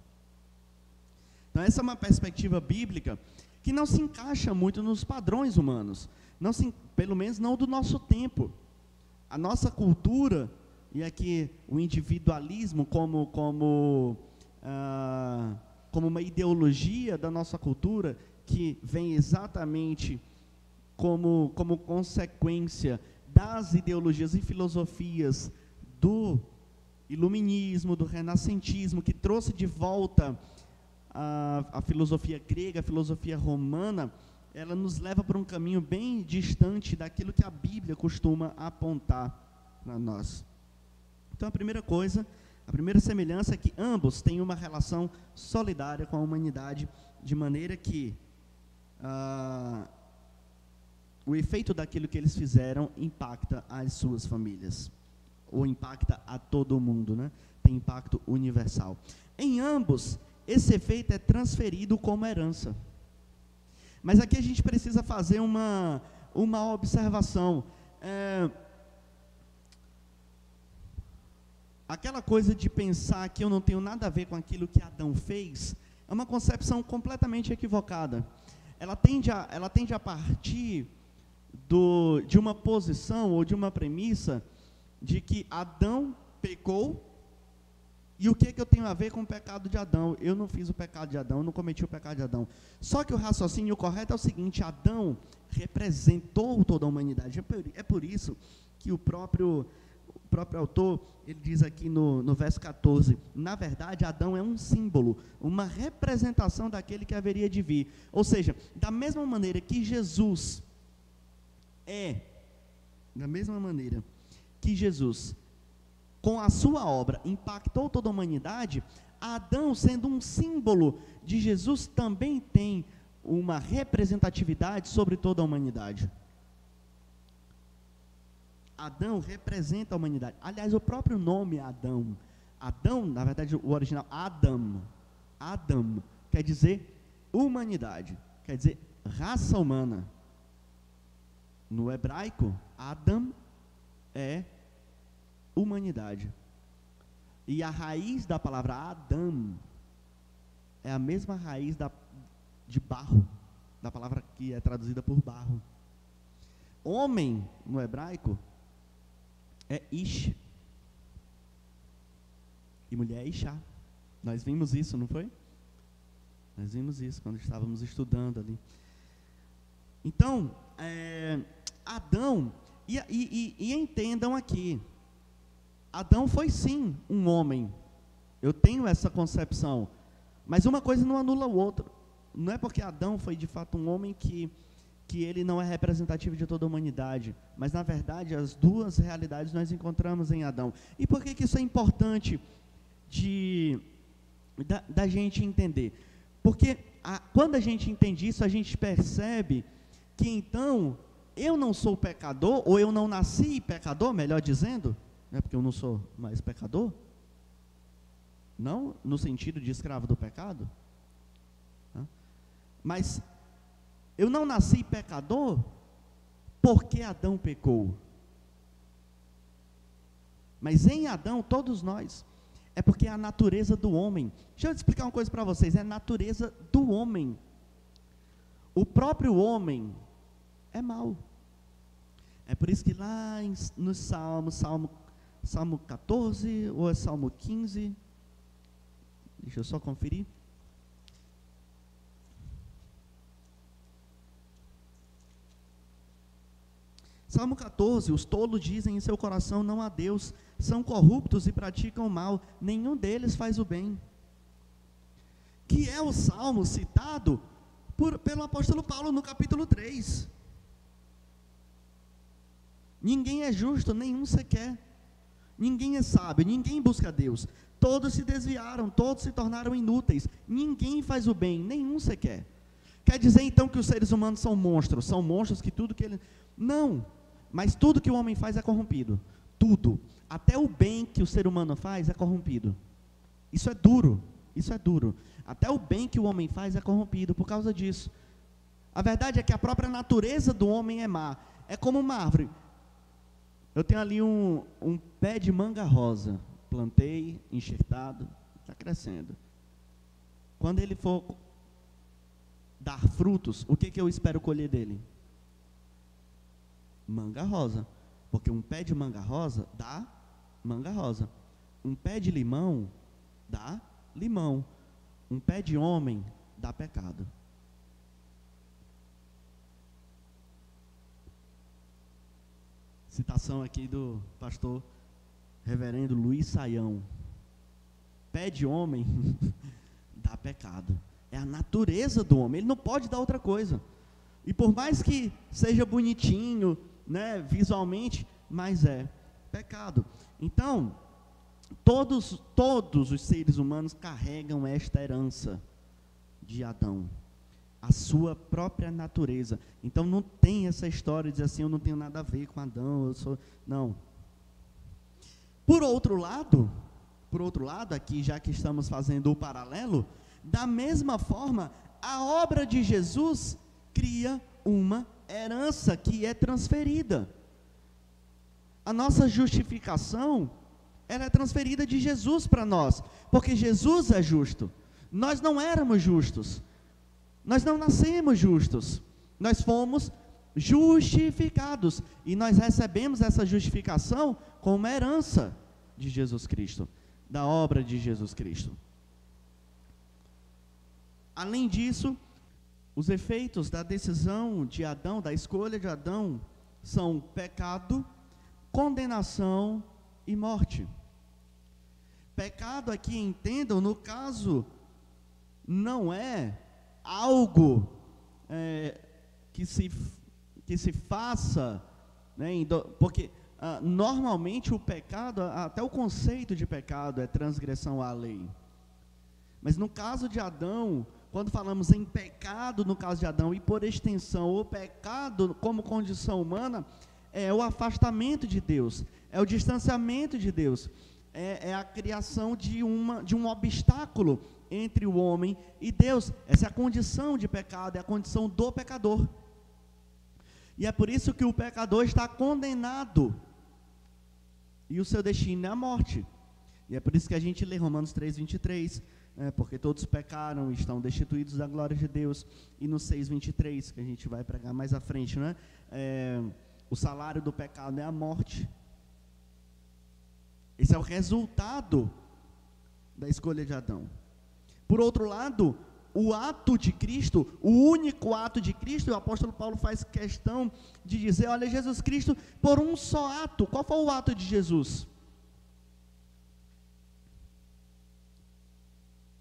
S3: Então essa é uma perspectiva bíblica que não se encaixa muito nos padrões humanos, pelo menos não do nosso tempo. A nossa cultura, e aqui o individualismo como uma ideologia da nossa cultura, que vem exatamente como consequência das ideologias e filosofias do iluminismo, do renascentismo, que trouxe de volta a filosofia grega, a filosofia romana. Ela nos leva para um caminho bem distante daquilo que a Bíblia costuma apontar para nós. Então a primeira semelhança é que ambos têm uma relação solidária com a humanidade, de maneira que o efeito daquilo que eles fizeram impacta as suas famílias, ou impacta a todo mundo, né? Tem impacto universal. Em ambos, esse efeito é transferido como herança. Mas aqui a gente precisa fazer uma observação. Aquela coisa de pensar que eu não tenho nada a ver com aquilo que Adão fez, é uma concepção completamente equivocada. Ela tende a partir de uma posição ou de uma premissa de que Adão pecou, e o que eu tenho a ver com o pecado de Adão? Eu não fiz o pecado de Adão, eu não cometi o pecado de Adão. Só que o raciocínio correto é o seguinte: Adão representou toda a humanidade. É por isso que o próprio autor, ele diz aqui no verso 14, na verdade Adão é um símbolo, uma representação daquele que haveria de vir. Ou seja, da mesma maneira que Jesus com a sua obra impactou toda a humanidade, Adão, sendo um símbolo de Jesus, também tem uma representatividade sobre toda a humanidade. Adão representa a humanidade. Aliás, o próprio nome Adão, na verdade, o original Adam, quer dizer humanidade, quer dizer raça humana. No hebraico, Adam é humanidade. E a raiz da palavra Adam é a mesma raiz de barro, da palavra que é traduzida por barro. Homem, no hebraico, é Ish. E mulher é Ishá. Nós vimos isso, não foi? Nós vimos isso quando estávamos estudando ali. Então, Adão, e entendam aqui, Adão foi sim um homem. Eu tenho essa concepção. Mas uma coisa não anula o outro. Não é porque Adão foi de fato um homem que ele não é representativo de toda a humanidade. Mas na verdade as duas realidades nós encontramos em Adão. E por que isso é importante da gente entender? Porque quando a gente entende isso, a gente percebe que então eu não sou pecador, ou eu não nasci pecador, melhor dizendo, né, porque eu não sou mais pecador, não no sentido de escravo do pecado, né? Mas eu não nasci pecador porque Adão pecou. Mas em Adão, todos nós, é porque é a natureza do homem. Deixa eu explicar uma coisa para vocês, é a natureza do homem. O próprio homem é mau. É por isso que lá no Salmo 14, ou é Salmo 15, deixa eu só conferir. Salmo 14, os tolos dizem em seu coração, não há Deus, são corruptos e praticam o mal, nenhum deles faz o bem. Que é o salmo citado pelo apóstolo Paulo no capítulo 3. Ninguém é justo, nenhum sequer. Ninguém é sábio, ninguém busca Deus. Todos se desviaram, todos se tornaram inúteis. Ninguém faz o bem, nenhum sequer. Quer dizer então que os seres humanos são monstros que tudo que ele... Não, mas tudo que o homem faz é corrompido. Tudo, até o bem que o ser humano faz é corrompido. Isso é duro. Até o bem que o homem faz é corrompido por causa disso. A verdade é que a própria natureza do homem é má. É como uma árvore. Eu tenho ali um pé de manga rosa, plantei, enxertado, está crescendo. Quando ele for dar frutos, o que eu espero colher dele? Manga rosa, porque um pé de manga rosa dá manga rosa. Um pé de limão dá limão. Um pé de homem dá pecado. Citação aqui do pastor reverendo Luiz Saião. Pé de homem dá pecado. É a natureza do homem, ele não pode dar outra coisa. E por mais que seja bonitinho, né, visualmente, mas é pecado. Então, todos os seres humanos carregam esta herança de Adão, a sua própria natureza. Então não tem essa história de dizer assim, eu não tenho nada a ver com Adão, eu sou... Não. Por outro lado, aqui já que estamos fazendo o paralelo, da mesma forma, a obra de Jesus cria uma herança que é transferida. A nossa justificação, ela é transferida de Jesus para nós, porque Jesus é justo. Nós não éramos justos, nós não nascemos justos, nós fomos justificados, e nós recebemos essa justificação como herança de Jesus Cristo, da obra de Jesus Cristo. Além disso, os efeitos da decisão de Adão, da escolha de Adão, são pecado, condenação e morte. Pecado aqui, entendam, no caso, não é algo que se faça, né, porque normalmente o pecado, até o conceito de pecado é transgressão à lei. Mas no caso de Adão, quando falamos em pecado no caso de Adão, e por extensão o pecado como condição humana, é o afastamento de Deus, é o distanciamento de Deus, é a criação de um obstáculo entre o homem e Deus. Essa é a condição de pecado, é a condição do pecador. E é por isso que o pecador está condenado, e o seu destino é a morte. E é por isso que a gente lê Romanos 3:23, porque todos pecaram e estão destituídos da glória de Deus. E no 6:23, que a gente vai pregar mais à frente, né? O salário do pecado é a morte. Esse é o resultado da escolha de Adão. Por outro lado, o ato de Cristo, o único ato de Cristo, o apóstolo Paulo faz questão de dizer, olha, Jesus Cristo, por um só ato. Qual foi o ato de Jesus?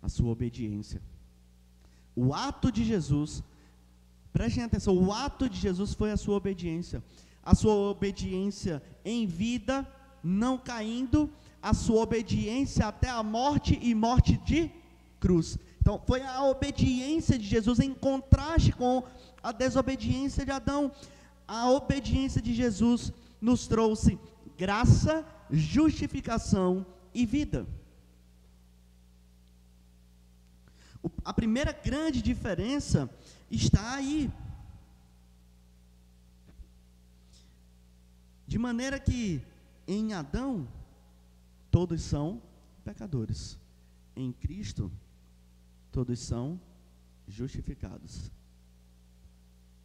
S3: A sua obediência. O ato de Jesus, prestem atenção, o ato de Jesus foi a sua obediência. A sua obediência em vida, não caindo, a sua obediência até a morte e morte de cruz. Então, foi a obediência de Jesus em contraste com a desobediência de Adão. a obediência de Jesus nos trouxe graça, justificação e vida. A primeira grande diferença está aí. De maneira que em Adão todos são pecadores. Em Cristo todos são justificados.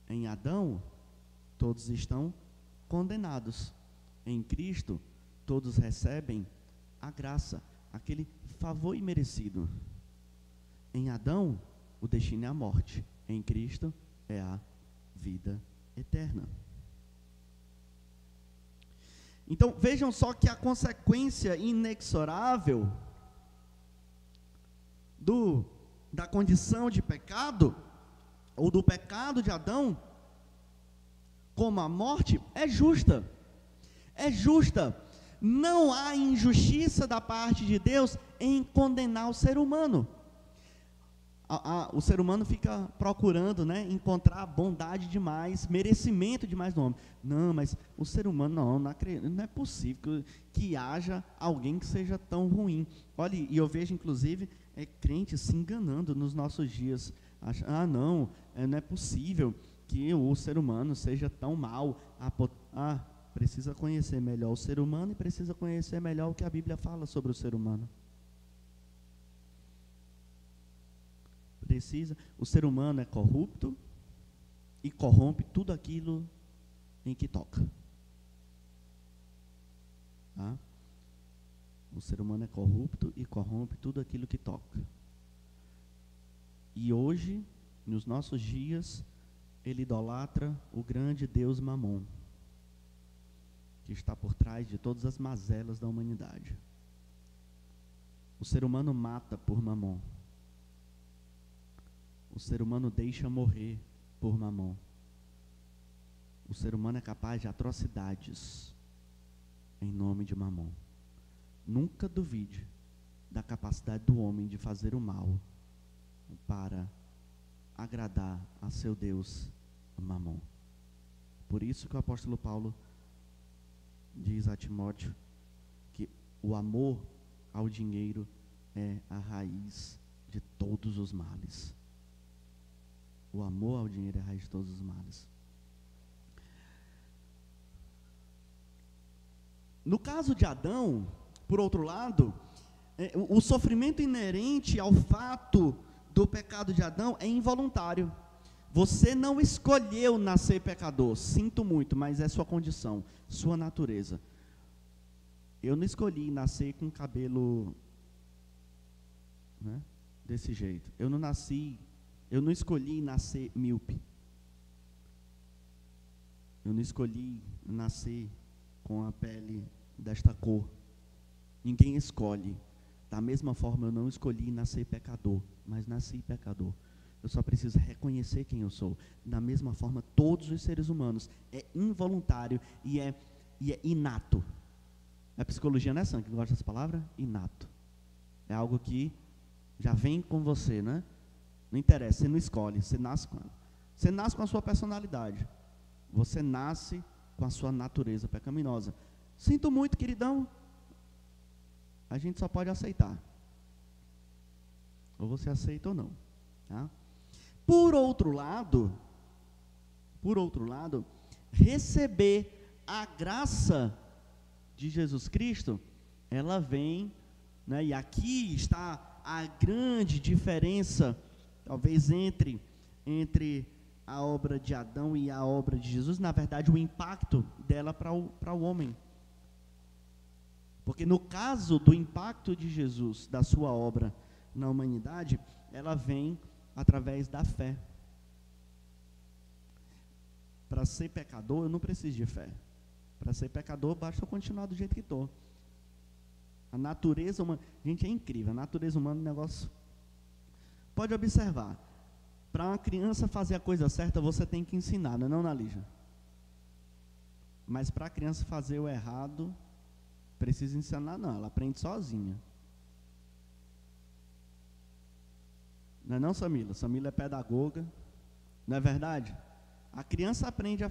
S3: Em Adão todos estão condenados. Em Cristo todos recebem a graça, aquele favor imerecido. Em Adão o destino é a morte. Em Cristo é a vida eterna. Então, vejam só que a consequência inexorável da condição de pecado, ou do pecado de Adão, como a morte, é justa. É justa. Não há injustiça da parte de Deus em condenar o ser humano. O ser humano fica procurando, encontrar bondade demais, merecimento demais no homem. Não, mas o ser humano, não é possível que haja alguém que seja tão ruim. Olha, e eu vejo, inclusive, crentes se enganando nos nossos dias. Não é possível que o ser humano seja tão mau. Precisa conhecer melhor o ser humano e precisa conhecer melhor o que a Bíblia fala sobre o ser humano. O ser humano é corrupto e corrompe tudo aquilo em que toca. O ser humano é corrupto e corrompe tudo aquilo que toca. E hoje, nos nossos dias, ele idolatra o grande Deus Mamon, que está por trás de todas as mazelas da humanidade. O ser humano mata por Mamon. O ser humano deixa morrer por Mamon. O ser humano é capaz de atrocidades em nome de Mamon. Nunca duvide da capacidade do homem de fazer o mal para agradar a seu Deus Mamon. Por isso que o apóstolo Paulo diz a Timóteo que o amor ao dinheiro é a raiz de todos os males. O amor ao dinheiro é a raiz de todos os males. No caso de Adão, por outro lado, o sofrimento inerente ao fato do pecado de Adão é involuntário. Você não escolheu nascer pecador, sinto muito, mas é sua condição, sua natureza. Eu não escolhi nascer com cabelo desse jeito. Eu não escolhi nascer míope. Eu não escolhi nascer com a pele desta cor. Ninguém escolhe. Da mesma forma, eu não escolhi nascer pecador, mas nasci pecador. Eu só preciso reconhecer quem eu sou. Da mesma forma, todos os seres humanos. É involuntário e é inato. A psicologia não é sangue, gosta dessa palavra? Inato. É algo que já vem com você, né? Não interessa, você não escolhe, você nasce com ela. Você nasce com a sua personalidade. Você nasce com a sua natureza pecaminosa. Sinto muito, queridão. A gente só pode aceitar. Ou você aceita ou não. Tá? Por outro lado, receber a graça de Jesus Cristo, ela vem, e aqui está a grande diferença, talvez entre a obra de Adão e a obra de Jesus, na verdade o impacto dela para o homem. Porque no caso do impacto de Jesus, da sua obra na humanidade, ela vem através da fé. Para ser pecador, eu não preciso de fé. Para ser pecador, basta eu continuar do jeito que estou. A natureza humana, gente, é incrível, a natureza humana é um negócio. Pode observar, para uma criança fazer a coisa certa, você tem que ensinar, não é, Nalija? Mas para a criança fazer o errado, precisa ensinar não, ela aprende sozinha. Não é não, Samila? Samila é pedagoga, não é verdade? A criança aprende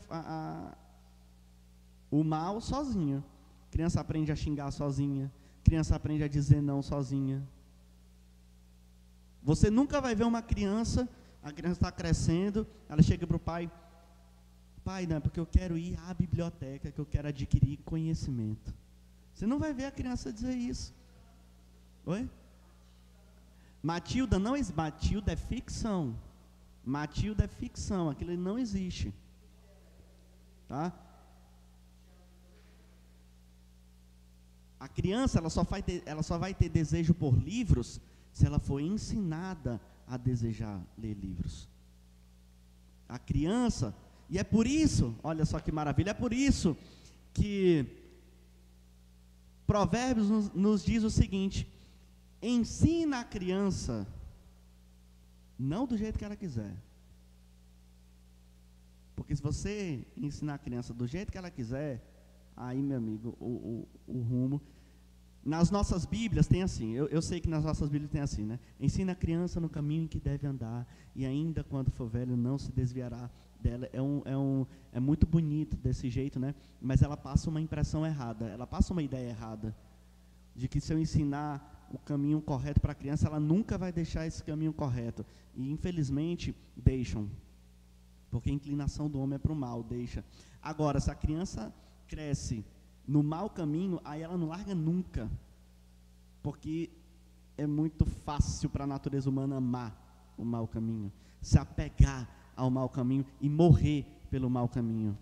S3: o mal sozinha. A criança aprende a xingar sozinha. A criança aprende a dizer não sozinha. Você nunca vai ver uma criança, a criança está crescendo, ela chega para o pai, pai, não, porque eu quero ir à biblioteca, que eu quero adquirir conhecimento. Você não vai ver a criança dizer isso. Oi? Matilda não existe. Matilda é ficção. Matilda é ficção, aquilo não existe. Tá? A criança, ela só vai ter desejo por livros se ela for ensinada a desejar ler livros. A criança, e é por isso, olha só que maravilha, é por isso que Provérbios nos diz o seguinte: ensina a criança, não do jeito que ela quiser. Porque se você ensinar a criança do jeito que ela quiser, aí, meu amigo, o rumo... Nas nossas Bíblias tem assim, eu sei que nas nossas Bíblias tem assim, né? Ensina a criança no caminho em que deve andar, e ainda quando for velho não se desviará dela. É muito bonito desse jeito, né? Mas ela passa uma impressão errada, ela passa uma ideia errada, de que se eu ensinar o caminho correto para a criança, ela nunca vai deixar esse caminho correto. E infelizmente deixam, porque a inclinação do homem é para o mal, deixa. Agora, se a criança cresce no mau caminho, aí ela não larga nunca, porque é muito fácil para a natureza humana amar o mau caminho, se apegar ao mau caminho e morrer pelo mau caminho.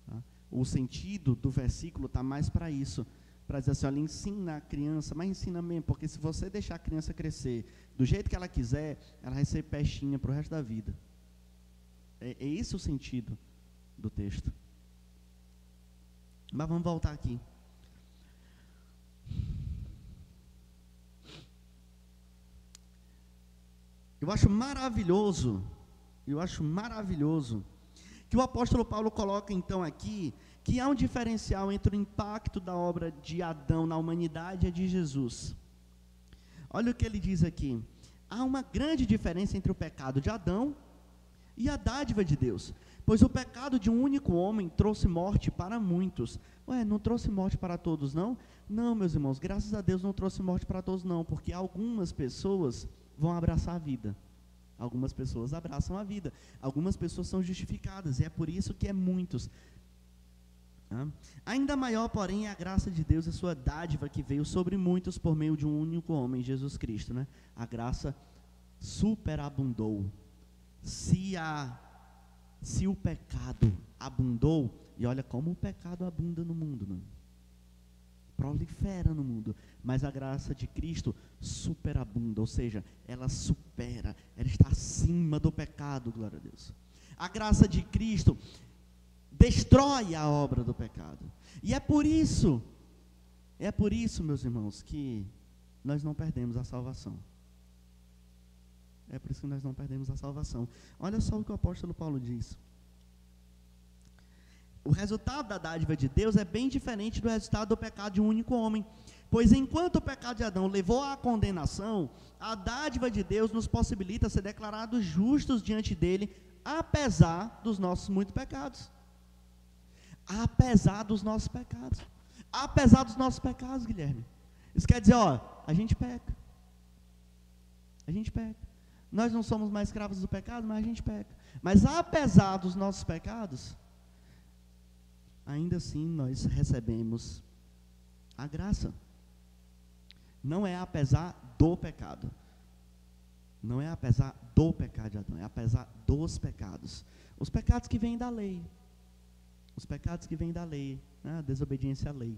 S3: Tá? O sentido do versículo está mais para isso, para dizer assim, olha, ensina a criança, mas ensina mesmo, porque se você deixar a criança crescer do jeito que ela quiser, ela vai ser pestinha para o resto da vida. É esse o sentido do texto. Mas vamos voltar aqui. Eu acho maravilhoso que o apóstolo Paulo coloca então aqui que há um diferencial entre o impacto da obra de Adão na humanidade e a de Jesus. Olha o que ele diz aqui: há uma grande diferença entre o pecado de Adão e a dádiva de Deus, pois o pecado de um único homem trouxe morte para muitos. Ué, não trouxe morte para todos, não? Não, meus irmãos, graças a Deus não trouxe morte para todos, não, porque algumas pessoas vão abraçar a vida. Algumas pessoas abraçam a vida. Algumas pessoas são justificadas, e é por isso que é muitos. Ainda maior, porém, é a graça de Deus e a sua dádiva que veio sobre muitos por meio de um único homem, Jesus Cristo, né? A graça superabundou. Se o pecado abundou, e olha como o pecado abunda no mundo, né? Prolifera no mundo, mas a graça de Cristo superabunda, ou seja, ela supera, ela está acima do pecado, glória a Deus. A graça de Cristo destrói a obra do pecado, e é por isso, meus irmãos, que nós não perdemos a salvação. É por isso que nós não perdemos a salvação. Olha só o que o apóstolo Paulo diz. O resultado da dádiva de Deus é bem diferente do resultado do pecado de um único homem. Pois enquanto o pecado de Adão levou à condenação, a dádiva de Deus nos possibilita ser declarados justos diante dele, apesar dos nossos muitos pecados. Apesar dos nossos pecados. Apesar dos nossos pecados, Guilherme. Isso quer dizer, a gente peca. A gente peca. Nós não somos mais escravos do pecado, mas a gente peca. Mas apesar dos nossos pecados, ainda assim nós recebemos a graça. Não é apesar do pecado. Não é apesar do pecado de Adão, é apesar dos pecados. Os pecados que vêm da lei. Os pecados que vêm da lei, né? A desobediência à lei.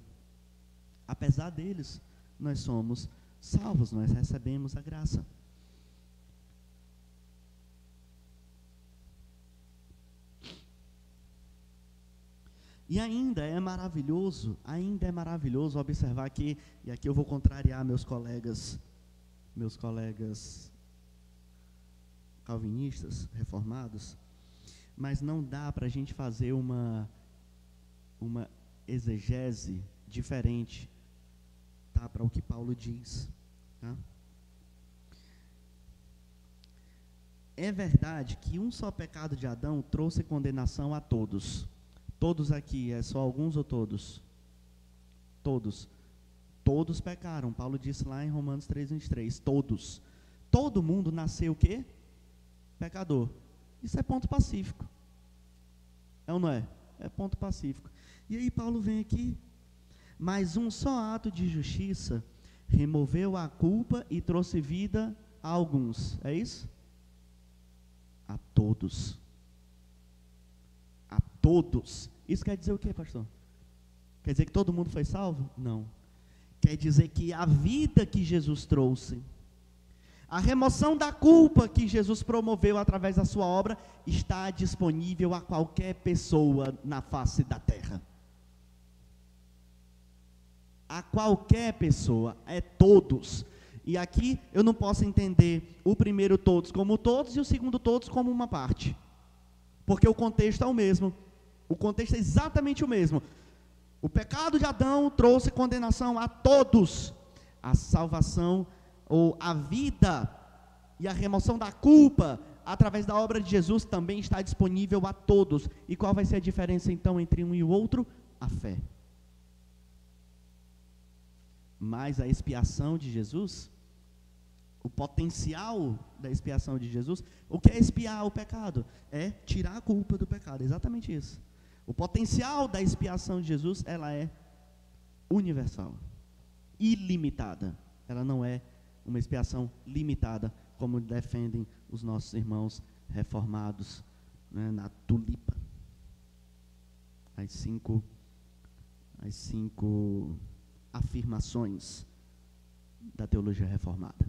S3: Apesar deles, nós somos salvos, nós recebemos a graça. E ainda é maravilhoso observar aqui, e aqui eu vou contrariar meus colegas calvinistas, reformados, mas não dá para a gente fazer uma exegese diferente, tá, para o que Paulo diz. Tá? é verdade que um só pecado de Adão trouxe condenação a todos. Todos aqui, é só alguns ou todos? Todos. Todos pecaram. Paulo disse lá em Romanos 3:23, todos. Todo mundo nasceu o quê? Pecador. Isso é ponto pacífico. É ou não é? É ponto pacífico. E aí Paulo vem aqui, mas um só ato de justiça removeu a culpa e trouxe vida a alguns. É isso? A todos. A todos. Isso quer dizer o quê, pastor? Quer dizer que todo mundo foi salvo? Não. Quer dizer que a vida que Jesus trouxe, a remoção da culpa que Jesus promoveu através da sua obra, está disponível a qualquer pessoa na face da terra. A qualquer pessoa, é todos. E aqui eu não posso entender o primeiro todos como todos e o segundo todos como uma parte. Porque o contexto é o mesmo. O contexto é exatamente o mesmo. O pecado de Adão trouxe condenação a todos. A salvação ou a vida e a remoção da culpa através da obra de Jesus também está disponível a todos. E qual vai ser a diferença então entre um e o outro? A fé. Mas a expiação de Jesus, o potencial da expiação de Jesus, o que é expiar o pecado? É tirar a culpa do pecado, exatamente isso. O potencial da expiação de Jesus, ela é universal, ilimitada. Ela não é uma expiação limitada, como defendem os nossos irmãos reformados, né, na tulipa. As cinco afirmações da teologia reformada.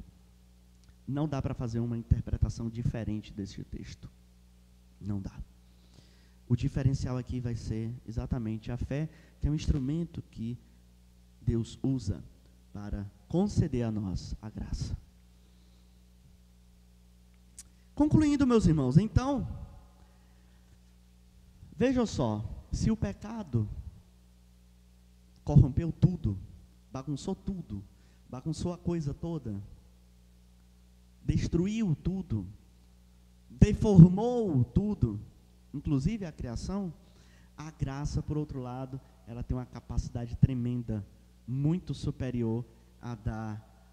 S3: Não dá para fazer uma interpretação diferente desse texto. Não dá. O diferencial aqui vai ser exatamente a fé, que é um instrumento que Deus usa para conceder a nós a graça. Concluindo, meus irmãos, então, vejam só, se o pecado corrompeu tudo, bagunçou a coisa toda, destruiu tudo, deformou tudo, inclusive a criação, a graça, por outro lado, ela tem uma capacidade tremenda, muito superior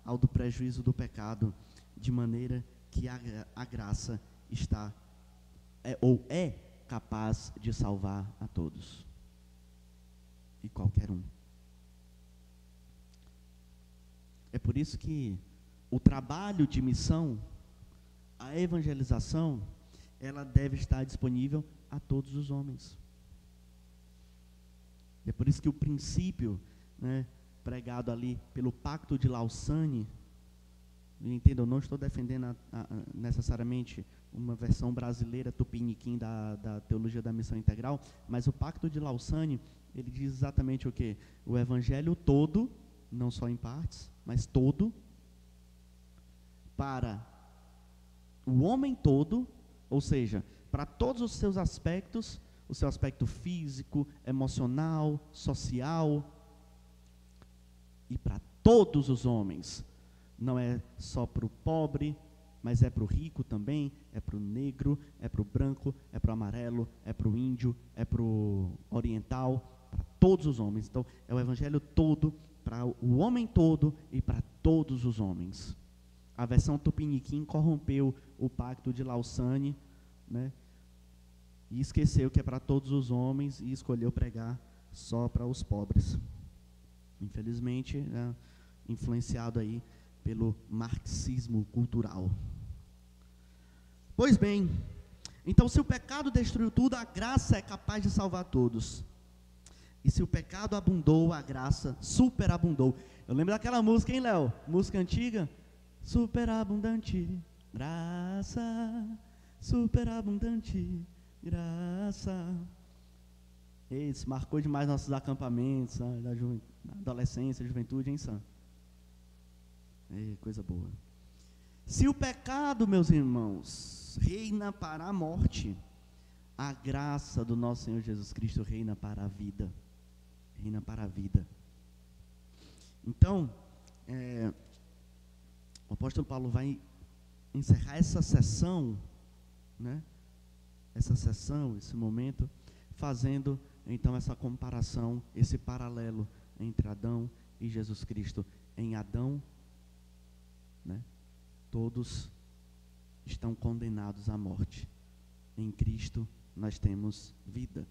S3: ao do prejuízo do pecado, de maneira que a graça é capaz de salvar a todos e qualquer um. É por isso que o trabalho de missão, a evangelização, ela deve estar disponível a todos os homens. É por isso que o princípio, né, pregado ali pelo Pacto de Lausanne, entenda, eu não estou defendendo necessariamente uma versão brasileira tupiniquim da teologia da missão integral, mas o Pacto de Lausanne, ele diz exatamente o quê? O evangelho todo, não só em partes, mas todo, para o homem todo, ou seja, para todos os seus aspectos, o seu aspecto físico, emocional, social, e para todos os homens. Não é só para o pobre, mas é para o rico também, é para o negro, é para o branco, é para o amarelo, é para o índio, é para o oriental, para todos os homens. Então, é o evangelho todo, para o homem todo e para todos os homens. A versão tupiniquim corrompeu o Pacto de Lausanne, né, e esqueceu que é para todos os homens e escolheu pregar só para os pobres. Infelizmente, né, influenciado aí pelo marxismo cultural. Pois bem, então se o pecado destruiu tudo, a graça é capaz de salvar todos. E se o pecado abundou, a graça superabundou. Eu lembro daquela música, hein, Léo? Música antiga. Superabundante graça, superabundante graça. Isso marcou demais nossos acampamentos, da adolescência, juventude, hein, Sam? Coisa boa. Se o pecado, meus irmãos, reina para a morte, a graça do nosso Senhor Jesus Cristo reina para a vida. Reina para a vida. Então, o apóstolo Paulo vai encerrar essa sessão né, essa sessão, esse momento, fazendo então essa comparação, esse paralelo entre Adão e Jesus Cristo. Em Adão, né, todos estão condenados à morte. Em Cristo nós temos vida.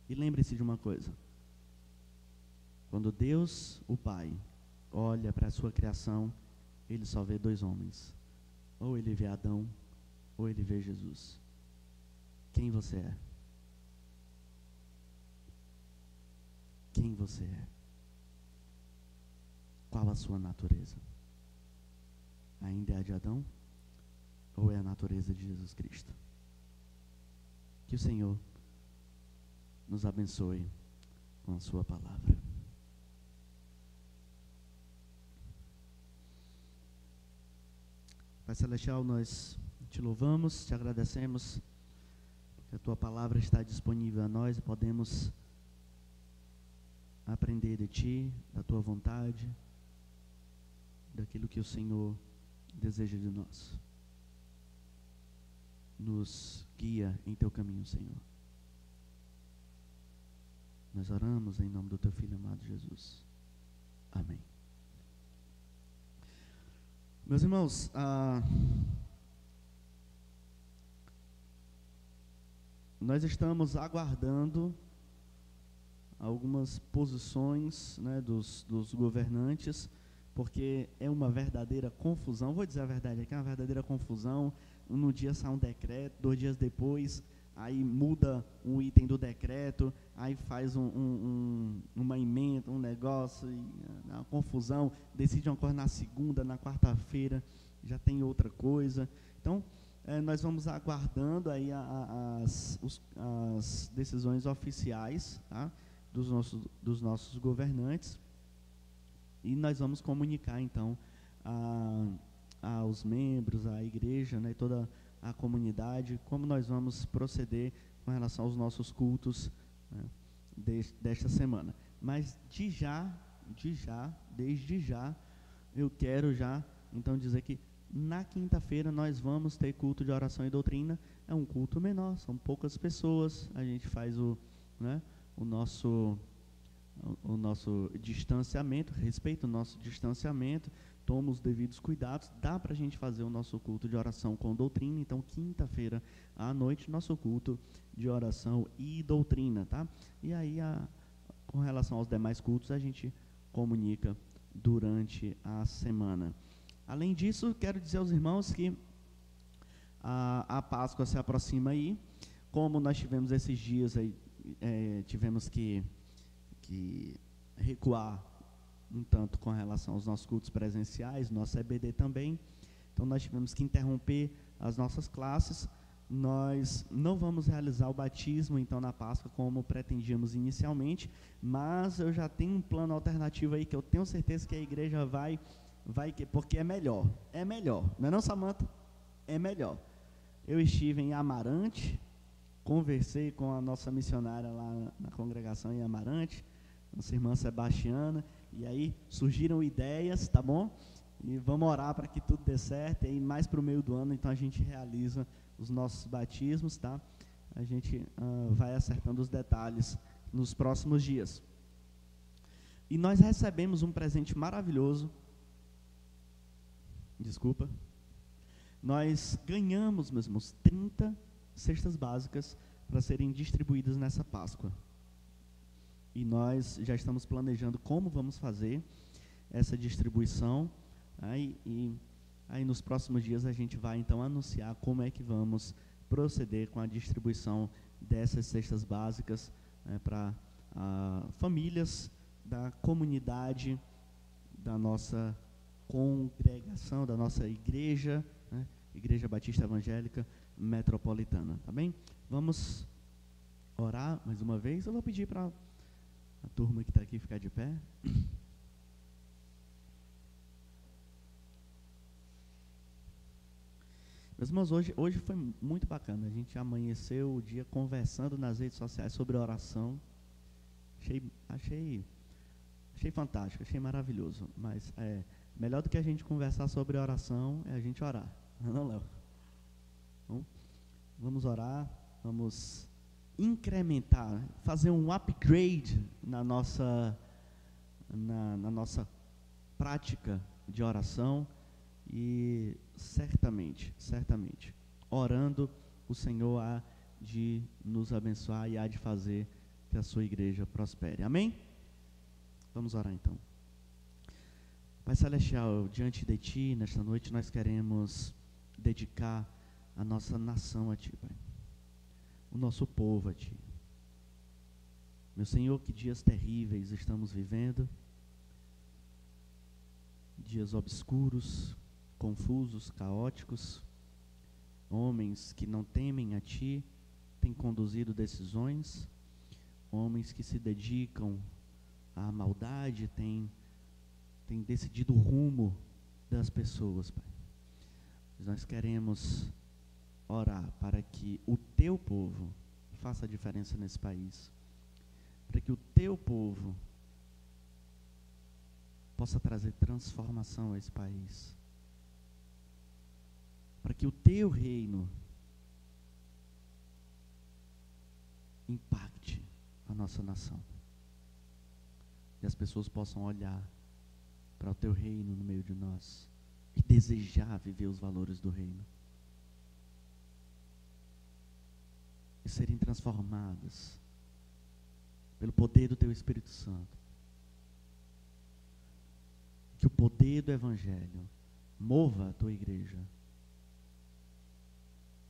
S3: E lembre-se de uma coisa: quando Deus, o Pai, olha para a sua criação, Ele só vê dois homens. Ou Ele vê Adão, ou Ele vê Jesus. Quem você é? Quem você é? Qual a sua natureza? Ainda é a de Adão? Ou é a natureza de Jesus Cristo? Que o Senhor nos abençoe com a sua palavra. Pai Celestial, nós te louvamos, te agradecemos, porque a tua palavra está disponível a nós e podemos aprender de ti, da tua vontade, daquilo que o Senhor deseja de nós. Nos guia em teu caminho, Senhor. Nós oramos em nome do teu Filho amado Jesus. Amém. Meus irmãos, nós estamos aguardando algumas posições, né, dos governantes, porque é uma verdadeira confusão. Vou dizer a verdade aqui, é uma verdadeira confusão. Um dia sai um decreto, 2 dias depois, aí muda um item do decreto, aí faz uma emenda, um negócio, uma confusão, decide uma coisa na segunda, na quarta-feira, já tem outra coisa. Então, nós vamos aguardando aí as decisões oficiais, tá, dos nossos governantes, e nós vamos comunicar, então, aos membros, à igreja, né, e toda a comunidade, como nós vamos proceder com relação aos nossos cultos, né, desta semana. Mas desde já, eu quero já, então, dizer que na quinta-feira nós vamos ter culto de oração e doutrina. É um culto menor, são poucas pessoas, a gente faz o nosso distanciamento, respeita o nosso distanciamento, toma os devidos cuidados, dá para a gente fazer o nosso culto de oração com doutrina. Então, quinta-feira à noite, nosso culto de oração e doutrina, tá? E aí, com relação aos demais cultos, a gente comunica durante a semana. Além disso, quero dizer aos irmãos que a Páscoa se aproxima aí. Como nós tivemos esses dias aí, tivemos que recuar um tanto com relação aos nossos cultos presenciais, nosso EBD também. Então, nós tivemos que interromper as nossas classes. Nós não vamos realizar o batismo, então, na Páscoa, como pretendíamos inicialmente, mas eu já tenho um plano alternativo aí, que eu tenho certeza que a igreja vai porque é melhor, não é não, Samanta? É melhor. Eu estive em Amarante, conversei com a nossa missionária lá na congregação em Amarante, nossa irmã Sebastiana, e aí surgiram ideias, tá bom? E vamos orar para que tudo dê certo, e aí mais para o meio do ano, então a gente realiza os nossos batismos, tá? A gente vai acertando os detalhes nos próximos dias. E nós recebemos um presente maravilhoso. Desculpa. Nós ganhamos, meus irmãos, 30 cestas básicas para serem distribuídas nessa Páscoa. E nós já estamos planejando como vamos fazer essa distribuição. E aí nos próximos dias a gente vai então anunciar como é que vamos proceder com a distribuição dessas cestas básicas, para famílias da comunidade da nossa congregação, da nossa igreja, né, Igreja Batista Evangélica Metropolitana, tá bem? Vamos orar mais uma vez. Eu vou pedir para a turma que está aqui ficar de pé. Meus irmãos, hoje foi muito bacana. A gente amanheceu o dia conversando nas redes sociais sobre oração. Achei fantástico, achei maravilhoso. Mas melhor do que a gente conversar sobre oração é a gente orar. Não, Léo? Bom, vamos orar, vamos incrementar, fazer um upgrade na nossa prática de oração e certamente, orando, o Senhor há de nos abençoar e há de fazer que a sua igreja prospere. Amém? Vamos orar então. Pai Celestial, diante de Ti, nesta noite nós queremos dedicar a nossa nação a Ti, Pai. O nosso povo a Ti. Meu Senhor, que dias terríveis estamos vivendo. Dias obscuros, confusos, caóticos. Homens que não temem a Ti têm conduzido decisões. Homens que se dedicam à maldade têm decidido o rumo das pessoas, Pai. Nós queremos orar para que o Teu povo faça a diferença nesse país, para que o Teu povo possa trazer transformação a esse país, para que o Teu reino impacte a nossa nação, e as pessoas possam olhar para o Teu reino no meio de nós e desejar viver os valores do reino e serem transformadas pelo poder do Teu Espírito Santo. Que o poder do Evangelho mova a Tua igreja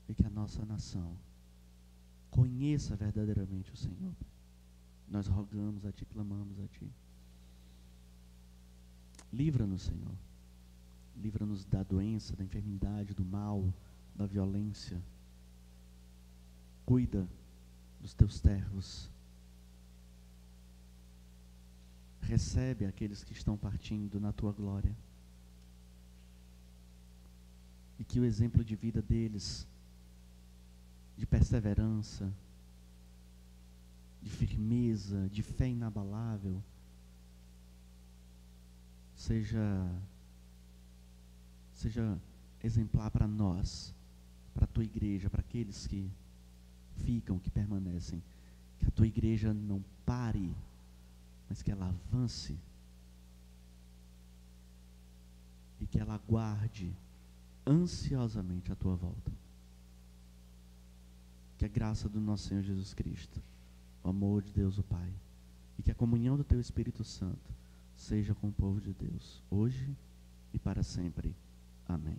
S3: e que a nossa nação conheça verdadeiramente o Senhor. Nós rogamos a Ti, clamamos a Ti. Livra-nos, Senhor. Livra-nos da doença, da enfermidade, do mal, da violência. Cuida dos Teus servos. Recebe aqueles que estão partindo na Tua glória. E que o exemplo de vida deles, de perseverança, de firmeza, de fé inabalável, seja exemplar para nós, para a Tua igreja, para aqueles que ficam, que permanecem. Que a Tua igreja não pare, mas que ela avance e que ela aguarde ansiosamente a Tua volta. Que a graça do nosso Senhor Jesus Cristo, o amor de Deus o Pai e que a comunhão do Teu Espírito Santo seja com o povo de Deus, hoje e para sempre. Amém.